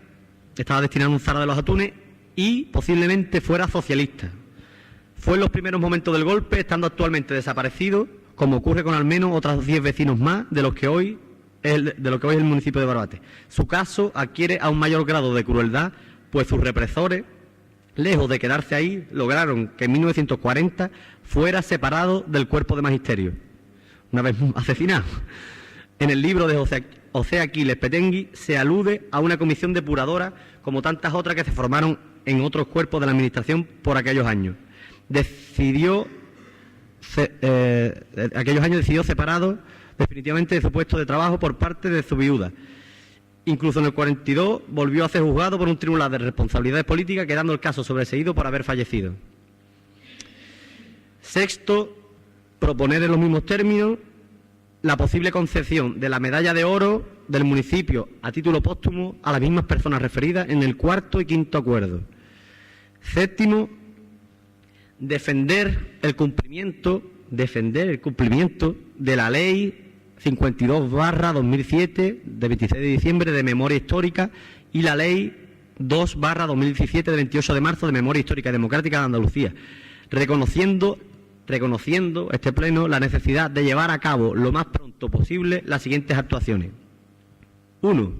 estaba destinado a un Zara de los Atunes y posiblemente fuera socialista. Fue en los primeros momentos del golpe, estando actualmente desaparecido, como ocurre con al menos otros 10 vecinos más de lo que hoy es el municipio de Barbate. Su caso adquiere aún mayor grado de crueldad, pues sus represores, lejos de quedarse ahí, lograron que en 1940 fuera separado del cuerpo de magisterio, una vez asesinado. En el libro de José Aquiles Petengui se alude a una comisión depuradora como tantas otras que se formaron en otros cuerpos de la administración por aquellos años. Decidió separado definitivamente de su puesto de trabajo por parte de su viuda. Incluso en el 42 volvió a ser juzgado por un tribunal de responsabilidades políticas, quedando el caso sobreseído por haber fallecido. Sexto, proponer en los mismos términos la posible concesión de la medalla de oro del municipio a título póstumo a las mismas personas referidas en el cuarto y quinto acuerdo. Séptimo, defender el cumplimiento de la ley 52/2007 de 26 de diciembre de memoria histórica y la ley 2/2017 de 28 de marzo de memoria histórica y democrática de Andalucía, reconociendo este pleno la necesidad de llevar a cabo lo más pronto posible las siguientes actuaciones. 1.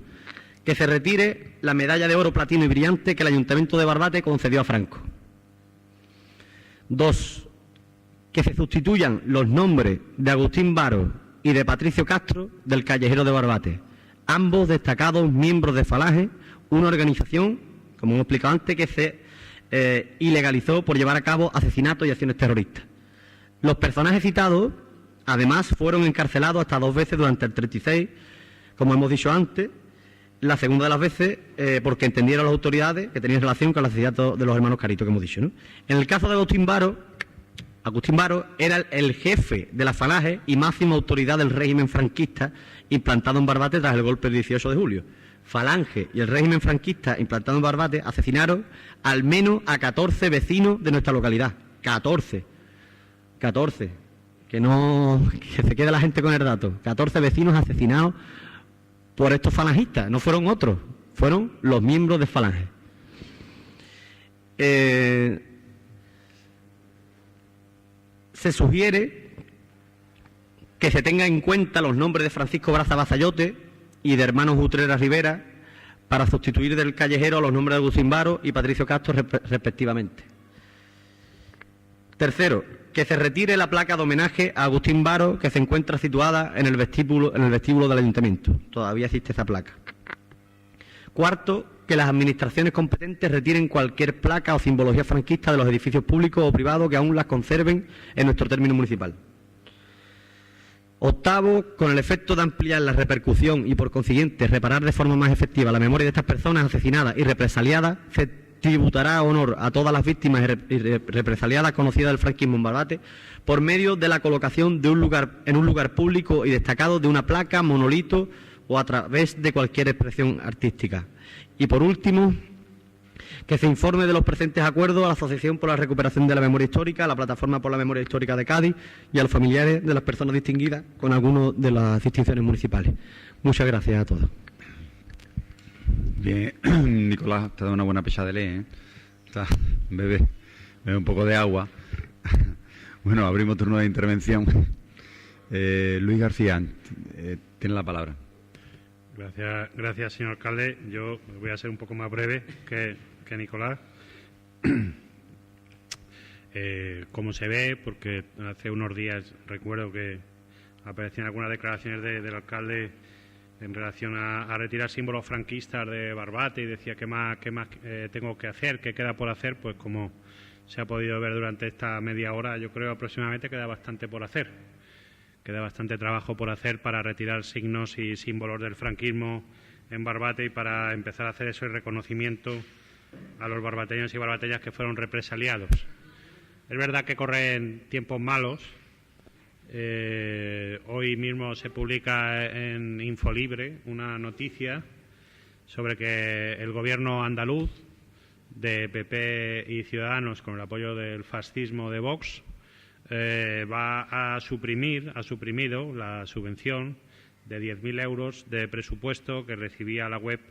Que se retire la medalla de oro, platino y brillante que el Ayuntamiento de Barbate concedió a Franco. 2. Que se sustituyan los nombres de Agustín Varo y de Patricio Castro del Callejero de Barbate, ambos destacados miembros de Falange, una organización, como hemos explicado antes, que se ilegalizó por llevar a cabo asesinatos y acciones terroristas. Los personajes citados, además, fueron encarcelados hasta 2 veces durante el 36, como hemos dicho antes, la segunda de las veces porque entendieron las autoridades que tenían relación con el asesinato de los hermanos Carito, que hemos dicho, ¿no? En el caso de Agustín Varo era el jefe de la Falange y máxima autoridad del régimen franquista implantado en Barbate tras el golpe del 18 de julio. Falange y el régimen franquista implantado en Barbate asesinaron al menos a 14 vecinos de nuestra localidad. 14. Que se quede la gente con el dato. 14 vecinos asesinados por estos falangistas. No fueron otros, fueron los miembros de Falange. Se sugiere que se tenga en cuenta los nombres de Francisco Braza Basayote y de hermanos Utrera Rivera para sustituir del Callejero a los nombres de Agustín Varo y Patricio Castro respectivamente. Tercero, que se retire la placa de homenaje a Agustín Varo que se encuentra situada en el vestíbulo del Ayuntamiento. Todavía existe esa placa. Cuarto, que las administraciones competentes retiren cualquier placa o simbología franquista de los edificios públicos o privados que aún las conserven en nuestro término municipal. Octavo, con el efecto de ampliar la repercusión y por consiguiente reparar de forma más efectiva la memoria de estas personas asesinadas y represaliadas, se tributará honor a todas las víctimas y represaliadas conocidas del franquismo en Barbate por medio de la colocación en un lugar público y destacado de una placa, monolito o a través de cualquier expresión artística. Y por último, que se informe de los presentes acuerdos a la Asociación por la Recuperación de la Memoria Histórica, a la Plataforma por la Memoria Histórica de Cádiz y a los familiares de las personas distinguidas con algunas de las distinciones municipales. Muchas gracias a todos. Bien, Nicolás, te da una buena pecha de ley, ¿eh? Bebe un poco de agua. Bueno, abrimos turno de intervención. Luis García, tiene la palabra. Gracias, señor alcalde. Yo voy a ser un poco más breve que Nicolás. Como se ve, porque hace unos días recuerdo que aparecían algunas declaraciones del alcalde en relación a retirar símbolos franquistas de Barbate y decía qué más tengo que hacer, qué queda por hacer, pues como se ha podido ver durante esta media hora, yo creo aproximadamente queda bastante por hacer. Queda bastante trabajo por hacer para retirar signos y símbolos del franquismo en Barbate y para empezar a hacer ese reconocimiento a los barbateños y barbateñas que fueron represaliados. Es verdad que corren tiempos malos. Hoy mismo se publica en Infolibre una noticia sobre que el gobierno andaluz de PP y Ciudadanos, con el apoyo del fascismo de Vox, ha suprimido la subvención de 10.000 euros de presupuesto que recibía la web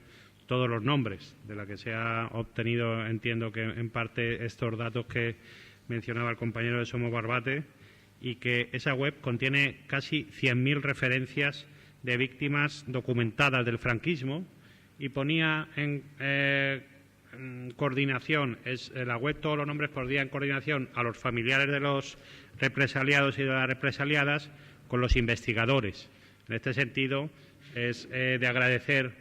Todos los Nombres, de la que se ha obtenido, entiendo que en parte, estos datos que mencionaba el compañero de Somos Barbate, y que esa web contiene casi 100.000 referencias de víctimas documentadas del franquismo y ponía en coordinación, la web Todos los Nombres ponía en coordinación a los familiares de los represaliados y de las represaliadas con los investigadores. En este sentido, es de agradecer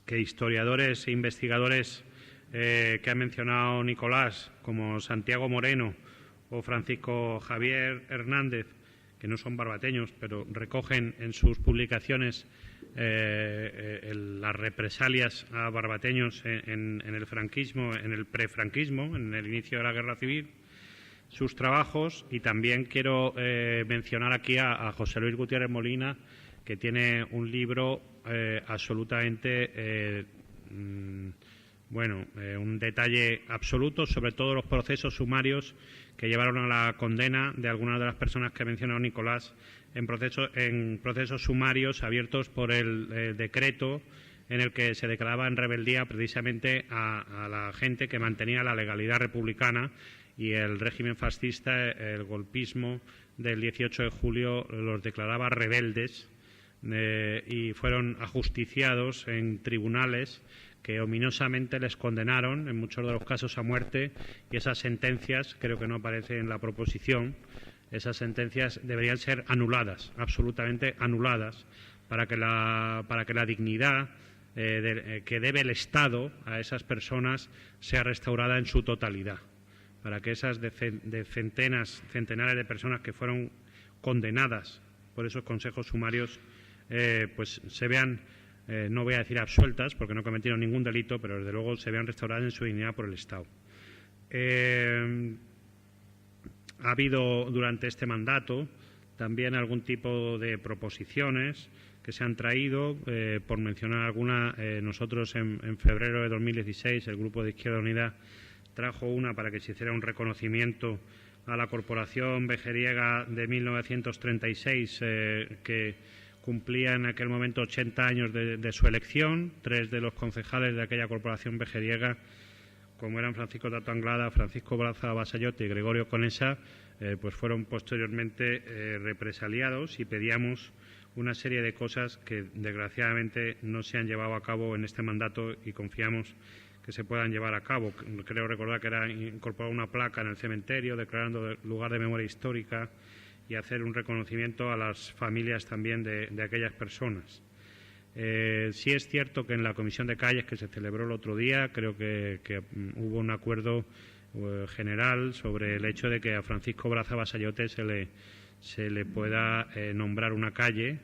que historiadores e investigadores que ha mencionado Nicolás, como Santiago Moreno o Francisco Javier Hernández, que no son barbateños, pero recogen en sus publicaciones las represalias a barbateños en el franquismo, en el prefranquismo, en el inicio de la Guerra Civil, sus trabajos. Y también quiero mencionar aquí a José Luis Gutiérrez Molina, que tiene un libro absolutamente un detalle absoluto sobre todos los procesos sumarios que llevaron a la condena de algunas de las personas que ha mencionado Nicolás en procesos sumarios abiertos por el decreto en el que se declaraba en rebeldía precisamente a la gente que mantenía la legalidad republicana y el régimen fascista, el golpismo del 18 de julio los declaraba rebeldes y fueron ajusticiados en tribunales que ominosamente les condenaron, en muchos de los casos a muerte, y esas sentencias, creo que no aparece en la proposición, esas sentencias deberían ser anuladas, absolutamente anuladas, para que la dignidad que debe el Estado a esas personas sea restaurada en su totalidad, para que esas centenares de personas que fueron condenadas por esos consejos sumarios pues se vean, no voy a decir absueltas porque no cometieron ningún delito, pero desde luego se vean restauradas en su dignidad por el Estado. Ha habido durante este mandato también algún tipo de proposiciones que se han traído, por mencionar alguna. Nosotros en febrero de 2016 el Grupo de Izquierda Unida trajo una para que se hiciera un reconocimiento a la Corporación Vejeriega de 1936 que cumplía en aquel momento 80 años de su elección. 3 de los concejales de aquella Corporación Vejeriega, como eran Francisco Tato Anglada, Francisco Braza Basayote y Gregorio Conesa, pues fueron posteriormente represaliados, y pedíamos una serie de cosas que desgraciadamente no se han llevado a cabo en este mandato y confiamos que se puedan llevar a cabo. Creo recordar que era incorporar una placa en el cementerio declarando lugar de memoria histórica y hacer un reconocimiento a las familias también de aquellas personas. Sí es cierto que en la Comisión de Calles que se celebró el otro día, creo que hubo un acuerdo general sobre el hecho de que a Francisco Braza Basayote se le pueda nombrar una calle,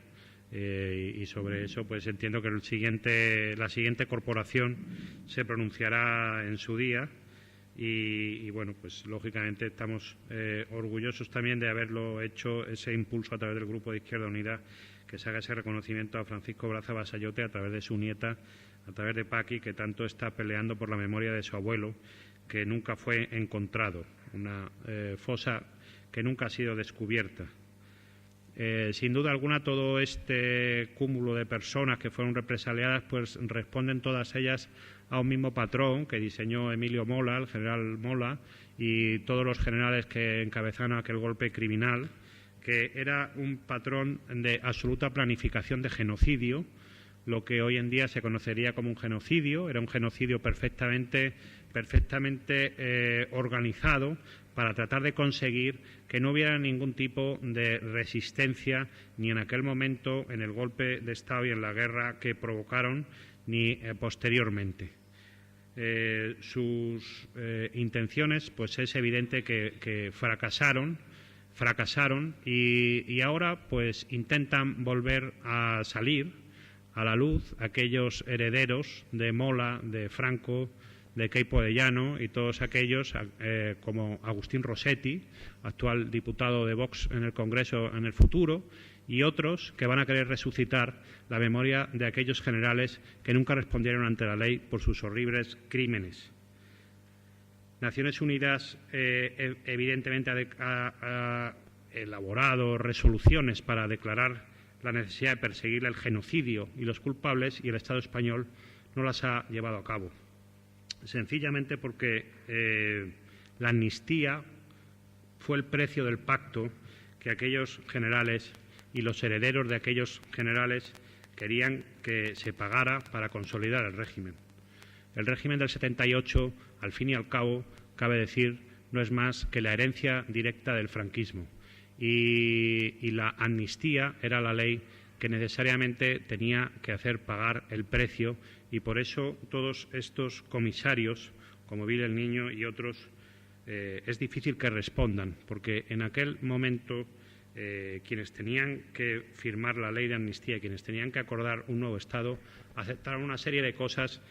y sobre eso pues entiendo que la siguiente corporación se pronunciará en su día. Y bueno, pues lógicamente estamos orgullosos también de haberlo hecho, ese impulso a través del Grupo de Izquierda Unida, que se haga ese reconocimiento a Francisco Braza Basayote a través de su nieta, a través de Paqui, que tanto está peleando por la memoria de su abuelo, que nunca fue encontrado, una fosa que nunca ha sido descubierta. Sin duda alguna, todo este cúmulo de personas que fueron represaliadas, pues responden todas ellas a un mismo patrón que diseñó Emilio Mola, el general Mola, y todos los generales que encabezaron aquel golpe criminal, que era un patrón de absoluta planificación de genocidio. Lo que hoy en día se conocería como un genocidio, era un genocidio perfectamente organizado para tratar de conseguir que no hubiera ningún tipo de resistencia ni en aquel momento, en el golpe de Estado y en la guerra que provocaron, ni posteriormente. Sus intenciones, pues es evidente que fracasaron y ahora pues intentan volver a salir a la luz aquellos herederos de Mola, de Franco, de Queipo de Llano y todos aquellos como Agustín Rossetti, actual diputado de Vox en el Congreso en el futuro, y otros que van a querer resucitar la memoria de aquellos generales que nunca respondieron ante la ley por sus horribles crímenes. Naciones Unidas evidentemente ha elaborado resoluciones para declarar la necesidad de perseguir el genocidio y los culpables, y el Estado español no las ha llevado a cabo. Sencillamente porque la amnistía fue el precio del pacto que aquellos generales y los herederos de aquellos generales querían que se pagara para consolidar el régimen. El régimen del 78, al fin y al cabo, cabe decir, no es más que la herencia directa del franquismo. Y la amnistía era la ley que necesariamente tenía que hacer pagar el precio, y por eso todos estos comisarios, como Vil el Niño y otros, es difícil que respondan, porque en aquel momento quienes tenían que firmar la ley de amnistía, quienes tenían que acordar un nuevo Estado, aceptaron una serie de cosas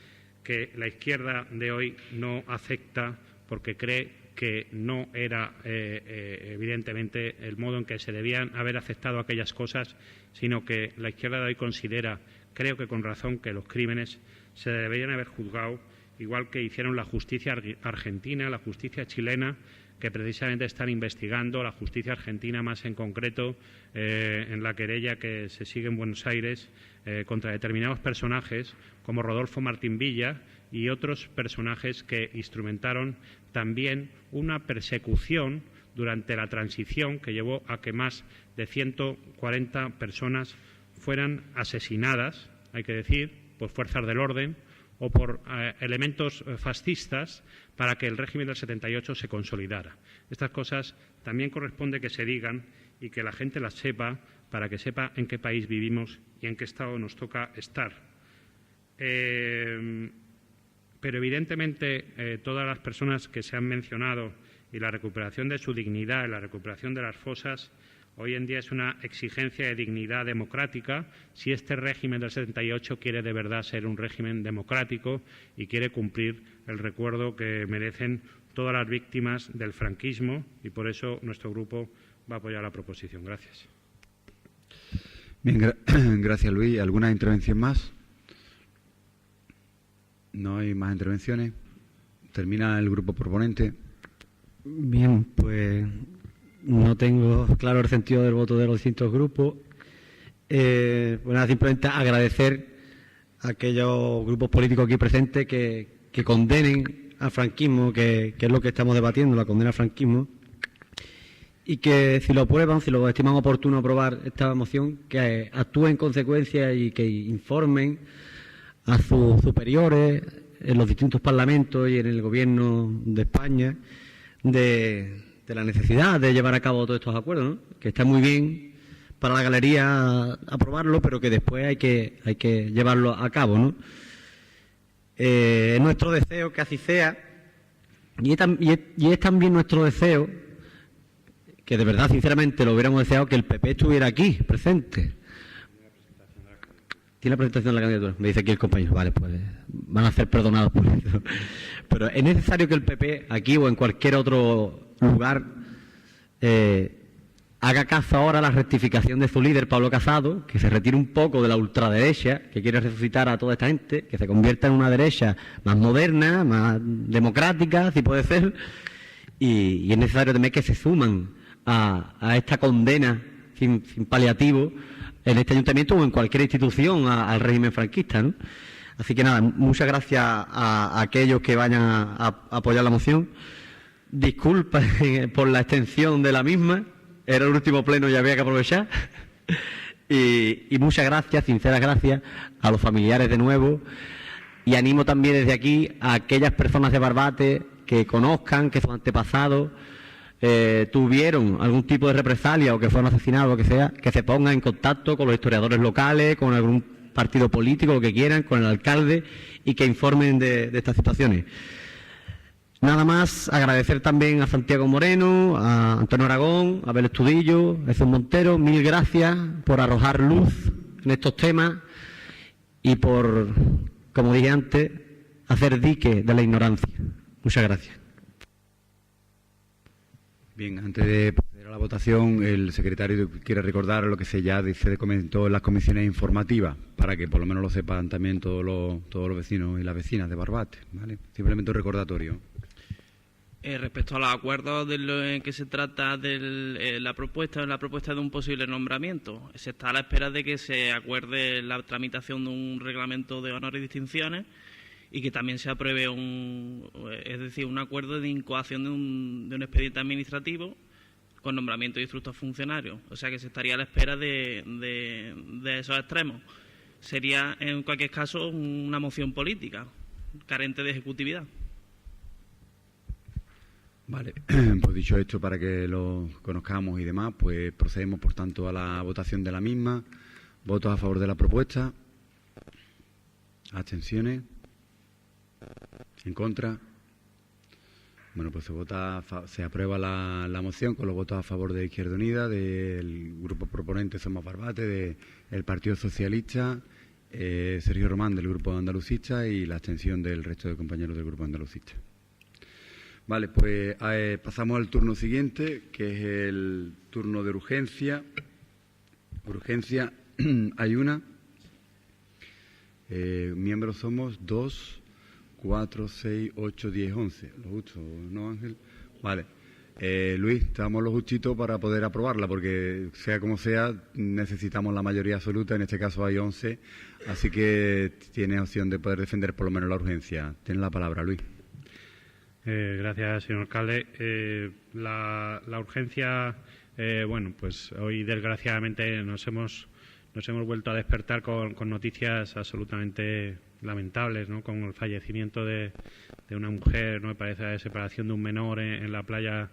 que la izquierda de hoy no acepta porque cree que no era evidentemente el modo en que se debían haber aceptado aquellas cosas, sino que la izquierda de hoy considera, creo que con razón, que los crímenes se deberían haber juzgado igual que hicieron la justicia argentina, la justicia chilena, que precisamente están investigando, la justicia argentina más en concreto, en la querella que se sigue en Buenos Aires contra determinados personajes como Rodolfo Martín Villa y otros personajes que instrumentaron también una persecución durante la transición que llevó a que más de 140 personas fueran asesinadas, hay que decir, por fuerzas del orden o por elementos fascistas para que el régimen del 78 se consolidara. Estas cosas también corresponde que se digan y que la gente las sepa, para que sepa en qué país vivimos y en qué estado nos toca estar. Pero evidentemente todas las personas que se han mencionado y la recuperación de su dignidad y la recuperación de las fosas hoy en día es una exigencia de dignidad democrática si este régimen del 78 quiere de verdad ser un régimen democrático y quiere cumplir el recuerdo que merecen todas las víctimas del franquismo, y por eso nuestro grupo va a apoyar la proposición. Gracias. Bien, gracias Luis. ¿Alguna intervención más? No hay más intervenciones. Termina el grupo proponente. Bien, pues no tengo claro el sentido del voto de los distintos grupos. Bueno, simplemente agradecer a aquellos grupos políticos aquí presentes que condenen al franquismo, que es lo que estamos debatiendo, la condena al franquismo, y que si lo aprueban, si lo estiman oportuno aprobar esta moción, que actúen en consecuencia y que informen a sus superiores en los distintos parlamentos y en el Gobierno de España de la necesidad de llevar a cabo todos estos acuerdos, ¿no? Que está muy bien para la galería aprobarlo, pero que después hay que llevarlo a cabo, ¿no? Es nuestro deseo que así sea, y es también nuestro deseo, que de verdad, sinceramente, lo hubiéramos deseado, que el PP estuviera aquí, presente. Tiene la presentación de la candidatura, me dice aquí el compañero. Vale, pues van a ser perdonados por eso. Pero es necesario que el PP, aquí o en cualquier otro lugar, haga caso ahora a la rectificación de su líder, Pablo Casado, que se retire un poco de la ultraderecha, que quiere resucitar a toda esta gente, que se convierta en una derecha más moderna, más democrática, si puede ser, y es necesario también que se suman a esta condena sin paliativo en este ayuntamiento o en cualquier institución al régimen franquista, ¿no? Así que nada, muchas gracias a aquellos que vayan a apoyar la moción. Disculpas por la extensión de la misma. Era el último pleno y había que aprovechar. Y muchas gracias, sinceras gracias a los familiares de nuevo. Y animo también desde aquí a aquellas personas de Barbate que conozcan que sus antepasados tuvieron algún tipo de represalia o que fueron asesinados, o que sea, que se pongan en contacto con los historiadores locales, con algún partido político, lo que quieran, con el alcalde y que informen de estas situaciones. Nada más, agradecer también a Santiago Moreno, a Antonio Aragón, a Abel Estudillo, a Jesús Montero, mil gracias por arrojar luz en estos temas y por, como dije antes, hacer dique de la ignorancia. Muchas gracias. Bien, antes de proceder a la votación, el secretario quiere recordar lo que se comentó en las comisiones informativas, para que por lo menos lo sepan también todos los vecinos y las vecinas de Barbate, ¿vale? Simplemente un recordatorio. Respecto a los acuerdos de lo en que se trata de la propuesta de un posible nombramiento, se está a la espera de que se acuerde la tramitación de un reglamento de honores y distinciones y que también se apruebe un acuerdo de incoación de un expediente administrativo con nombramiento de instructos funcionarios. O sea que se estaría a la espera de esos extremos. Sería, en cualquier caso, una moción política, carente de ejecutividad. Vale, pues dicho esto, para que lo conozcamos y demás, pues procedemos por tanto a la votación de la misma. ¿Votos a favor de la propuesta? ¿Abstenciones? ¿En contra? Bueno, pues se aprueba la moción con los votos a favor de Izquierda Unida, del grupo proponente Somos Barbate, del Partido Socialista, Sergio Román del grupo andalucista y la abstención del resto de compañeros del grupo andalucista. Vale, pues pasamos al turno siguiente, que es el turno de urgencia. Urgencia, hay una. Miembros somos 2, 4, 6, 8, 10, 11. Lo justo, ¿no, Ángel? Vale. Luis, te damos lo justito para poder aprobarla, porque sea como sea, necesitamos la mayoría absoluta. En este caso hay 11, así que tienes opción de poder defender por lo menos la urgencia. Tienes la palabra, Luis. Gracias, señor alcalde. La urgencia, bueno, pues hoy desgraciadamente nos hemos vuelto a despertar con noticias absolutamente lamentables, ¿no? Con el fallecimiento de una mujer, ¿no? Me parece, de separación de un menor en la playa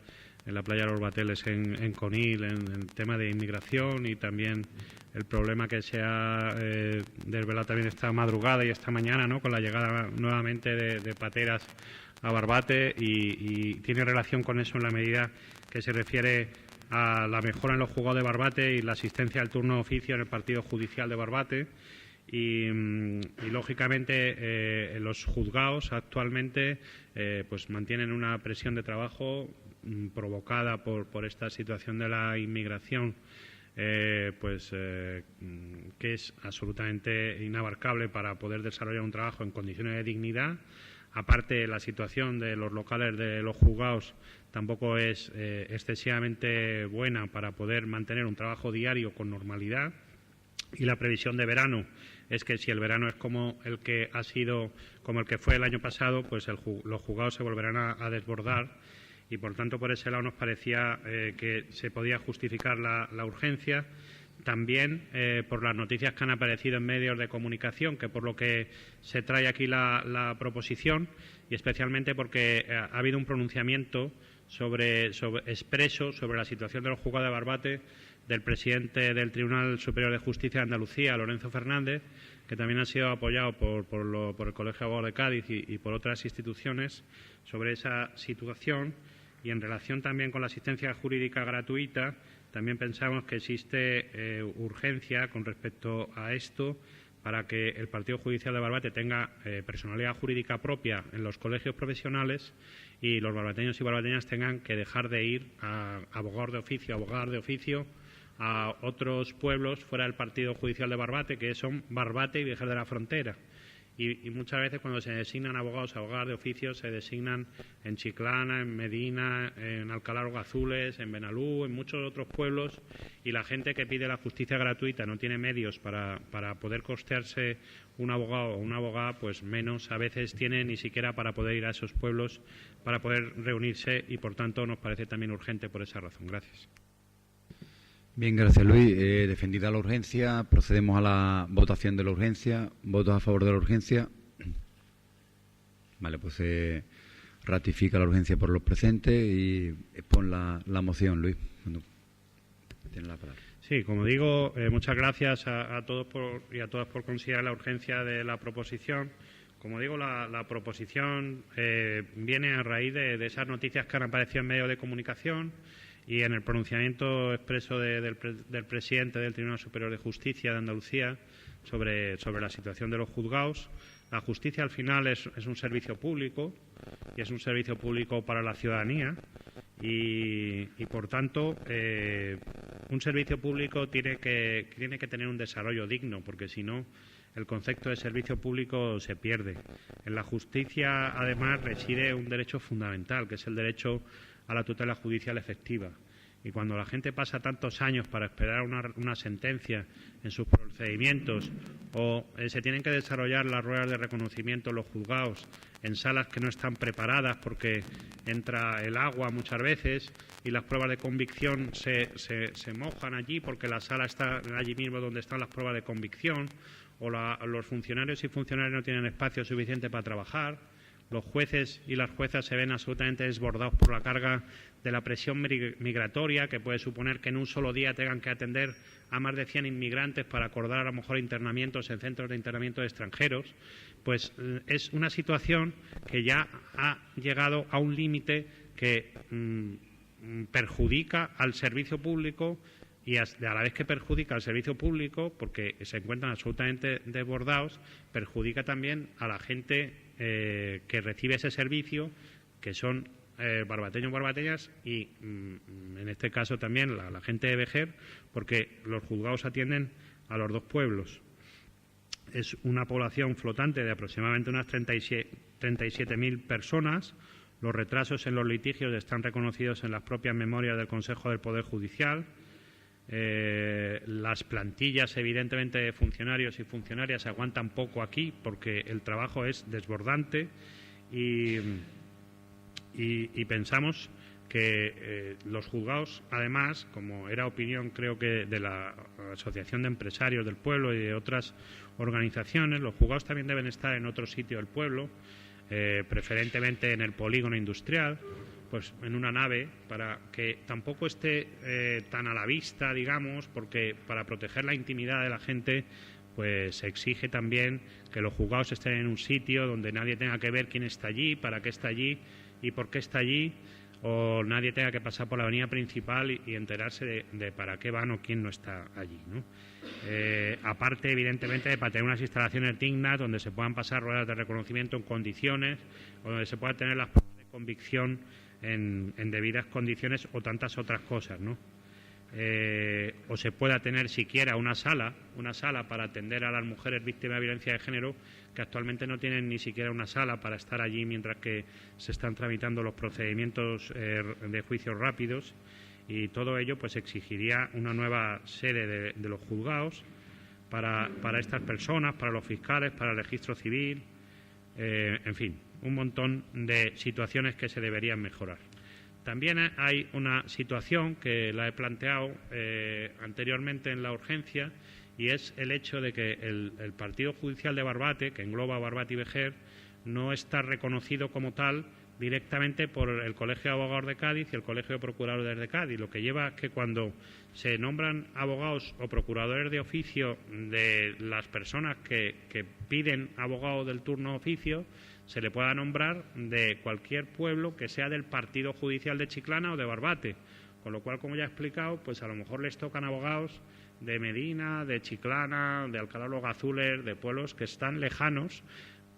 de los Bateles en Conil, en el tema de inmigración y también el problema que se ha desvelado también esta madrugada y esta mañana, ¿no? Con la llegada nuevamente de pateras a Barbate y tiene relación con eso en la medida que se refiere a la mejora en los juzgados de Barbate y la asistencia al turno de oficio en el partido judicial de Barbate y lógicamente los juzgados actualmente pues mantienen una presión de trabajo provocada por esta situación de la inmigración que es absolutamente inabarcable para poder desarrollar un trabajo en condiciones de dignidad. Aparte, la situación de los locales de los juzgados tampoco es excesivamente buena para poder mantener un trabajo diario con normalidad. Y la previsión de verano es que si el verano es como el que ha sido, como el que fue el año pasado, pues los juzgados se volverán a desbordar. Y por tanto, por ese lado nos parecía que se podía justificar la urgencia. También por las noticias que han aparecido en medios de comunicación, que por lo que se trae aquí la proposición, y especialmente porque ha habido un pronunciamiento expreso sobre la situación de los juzgados de Barbate del presidente del Tribunal Superior de Justicia de Andalucía, Lorenzo Fernández, que también ha sido apoyado por el Colegio de Abogados de Cádiz y por otras instituciones sobre esa situación. Y en relación también con la asistencia jurídica gratuita, también pensamos que existe urgencia con respecto a esto para que el Partido Judicial de Barbate tenga personalidad jurídica propia en los colegios profesionales y los barbateños y barbateñas tengan que dejar de ir a abogar de oficio a otros pueblos fuera del Partido Judicial de Barbate, que son Barbate y Vejer de la Frontera. Y muchas veces cuando se designan abogados a abogar de oficio se designan en Chiclana, en Medina, en Alcalá de Azules, en Benalú, en muchos otros pueblos, y la gente que pide la justicia gratuita no tiene medios para poder costearse un abogado o una abogada, pues menos a veces tiene ni siquiera para poder ir a esos pueblos, para poder reunirse, y por tanto nos parece también urgente por esa razón. Gracias. Bien, gracias Luis. Defendida la urgencia, procedemos a la votación de la urgencia. ¿Votos a favor de la urgencia? Vale, pues se ratifica la urgencia por los presentes y expon la moción, Luis. Tienes la palabra. Sí, como digo, muchas gracias a todos y a todas por considerar la urgencia de la proposición. Como digo, la proposición viene a raíz de esas noticias que han aparecido en medios de comunicación y en el pronunciamiento expreso del presidente del Tribunal Superior de Justicia de Andalucía sobre la situación de los juzgados. La justicia al final es un servicio público y es un servicio público para la ciudadanía y por tanto un servicio público tiene que tener un desarrollo digno, porque si no el concepto de servicio público se pierde. En la justicia además reside un derecho fundamental, que es el derecho a la tutela judicial efectiva. Y cuando la gente pasa tantos años para esperar una sentencia en sus procedimientos o se tienen que desarrollar las ruedas de reconocimiento en los juzgados en salas que no están preparadas porque entra el agua muchas veces y las pruebas de convicción se mojan allí porque la sala está allí mismo donde están las pruebas de convicción, o los funcionarios y funcionarias no tienen espacio suficiente para trabajar. Los jueces y las juezas se ven absolutamente desbordados por la carga de la presión migratoria, que puede suponer que en un solo día tengan que atender a más de 100 inmigrantes para acordar a lo mejor internamientos en centros de internamiento de extranjeros. Pues es una situación que ya ha llegado a un límite que perjudica al servicio público y a la vez que perjudica al servicio público, porque se encuentran absolutamente desbordados, perjudica también a la gente que recibe ese servicio, que son barbateños, barbateñas y en este caso también la gente de Vejer, porque los juzgados atienden a los dos pueblos. Es una población flotante de aproximadamente unas 37.000 personas. Los retrasos en los litigios están reconocidos en las propias memorias del Consejo del Poder Judicial. Las plantillas, evidentemente, de funcionarios y funcionarias se aguantan poco aquí porque el trabajo es desbordante y pensamos que los juzgados, además, como era opinión creo que de la Asociación de Empresarios del Pueblo y de otras organizaciones, los juzgados también deben estar en otro sitio del pueblo, preferentemente en el polígono industrial, pues en una nave, para que tampoco esté tan a la vista, digamos, porque para proteger la intimidad de la gente pues se exige también que los juzgados estén en un sitio donde nadie tenga que ver quién está allí, para qué está allí y por qué está allí, o nadie tenga que pasar por la avenida principal y enterarse de para qué van o quién no está allí, ¿no? Aparte, evidentemente, para tener unas instalaciones dignas donde se puedan pasar ruedas de reconocimiento en condiciones, o donde se pueda tener las pruebas de convicción en debidas condiciones o tantas otras cosas, ¿no? O se pueda tener siquiera una sala para atender a las mujeres víctimas de violencia de género, que actualmente no tienen ni siquiera una sala para estar allí mientras que se están tramitando los procedimientos de juicios rápidos, y todo ello pues exigiría una nueva sede de los juzgados para estas personas, para los fiscales, para el registro civil, en fin, un montón de situaciones que se deberían mejorar. También hay una situación que la he planteado anteriormente en la urgencia, y es el hecho de que el Partido Judicial de Barbate, que engloba Barbate y Vejer, no está reconocido como tal directamente por el Colegio de Abogados de Cádiz y el Colegio de Procuradores de Cádiz, lo que lleva a que cuando se nombran abogados o procuradores de oficio de las personas que piden abogado del turno oficio, se le pueda nombrar de cualquier pueblo que sea del Partido Judicial de Chiclana o de Barbate, con lo cual, como ya he explicado, pues a lo mejor les tocan abogados de Medina, de Chiclana, de Alcalá de los Gazules, de pueblos que están lejanos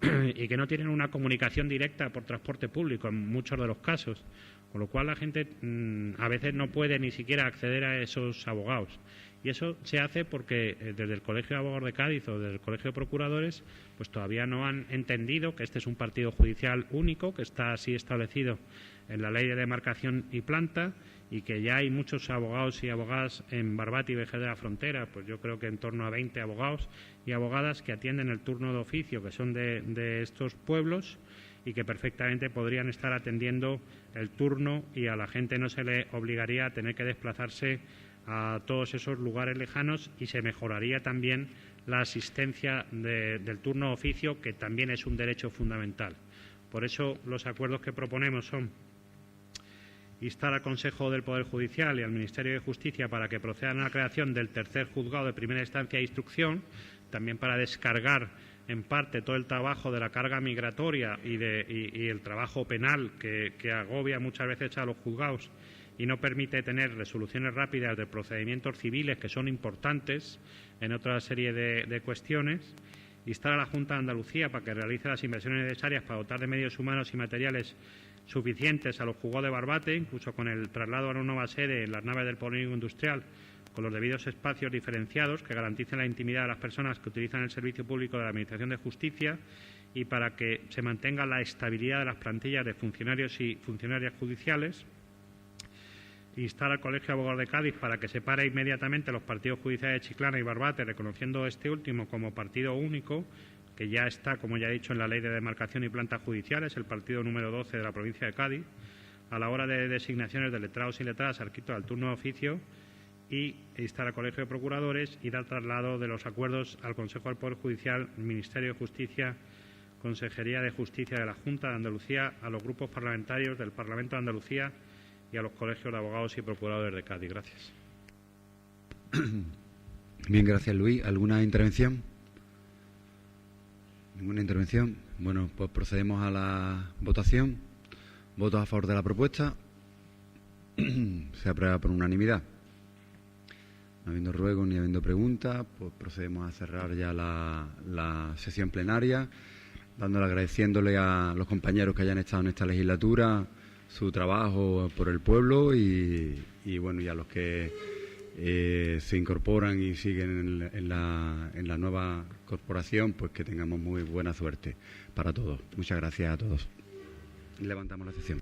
y que no tienen una comunicación directa por transporte público en muchos de los casos, con lo cual la gente a veces no puede ni siquiera acceder a esos abogados. Y eso se hace porque desde el Colegio de Abogados de Cádiz o desde el Colegio de Procuradores pues todavía no han entendido que este es un partido judicial único, que está así establecido en la Ley de Demarcación y Planta, y que ya hay muchos abogados y abogadas en Barbate y Vejer de la Frontera, pues yo creo que en torno a 20 abogados y abogadas que atienden el turno de oficio, que son de estos pueblos, y que perfectamente podrían estar atendiendo el turno, y a la gente no se le obligaría a tener que desplazarse a todos esos lugares lejanos, y se mejoraría también la asistencia del turno de oficio, que también es un derecho fundamental. Por eso los acuerdos que proponemos son instar al Consejo del Poder Judicial y al Ministerio de Justicia para que procedan a la creación del tercer juzgado de primera instancia e instrucción, también para descargar en parte todo el trabajo de la carga migratoria y el trabajo penal que agobia muchas veces a los juzgados y no permite tener resoluciones rápidas de procedimientos civiles que son importantes en otra serie de cuestiones. Instar a la Junta de Andalucía para que realice las inversiones necesarias para dotar de medios humanos y materiales suficientes a los juzgados de Barbate, incluso con el traslado a una nueva sede en las naves del polígono industrial, con los debidos espacios diferenciados que garanticen la intimidad de las personas que utilizan el servicio público de la Administración de Justicia, y para que se mantenga la estabilidad de las plantillas de funcionarios y funcionarias judiciales. Instar al Colegio de Abogados de Cádiz para que separe inmediatamente los partidos judiciales de Chiclana y Barbate, reconociendo este último como partido único, que ya está, como ya he dicho, en la Ley de Demarcación y Planta Judiciales, el partido número 12 de la provincia de Cádiz, a la hora de designaciones de letrados y letradas adscritos al turno de oficio, y instar al Colegio de Procuradores y dar traslado de los acuerdos al Consejo del Poder Judicial, Ministerio de Justicia, Consejería de Justicia de la Junta de Andalucía, a los grupos parlamentarios del Parlamento de Andalucía y a los colegios de abogados y procuradores de Cádiz. Gracias. Bien, gracias, Luis. ¿Alguna intervención? ¿Ninguna intervención? Bueno, pues procedemos a la votación. ¿Votos a favor de la propuesta? Se aprueba por unanimidad. No habiendo ruegos ni habiendo preguntas, pues procedemos a cerrar ya la sesión plenaria, agradeciéndole a los compañeros que hayan estado en esta legislatura su trabajo por el pueblo y bueno, y a los que se incorporan y siguen en la nueva corporación, pues que tengamos muy buena suerte para todos. Muchas gracias a todos. Levantamos la sesión.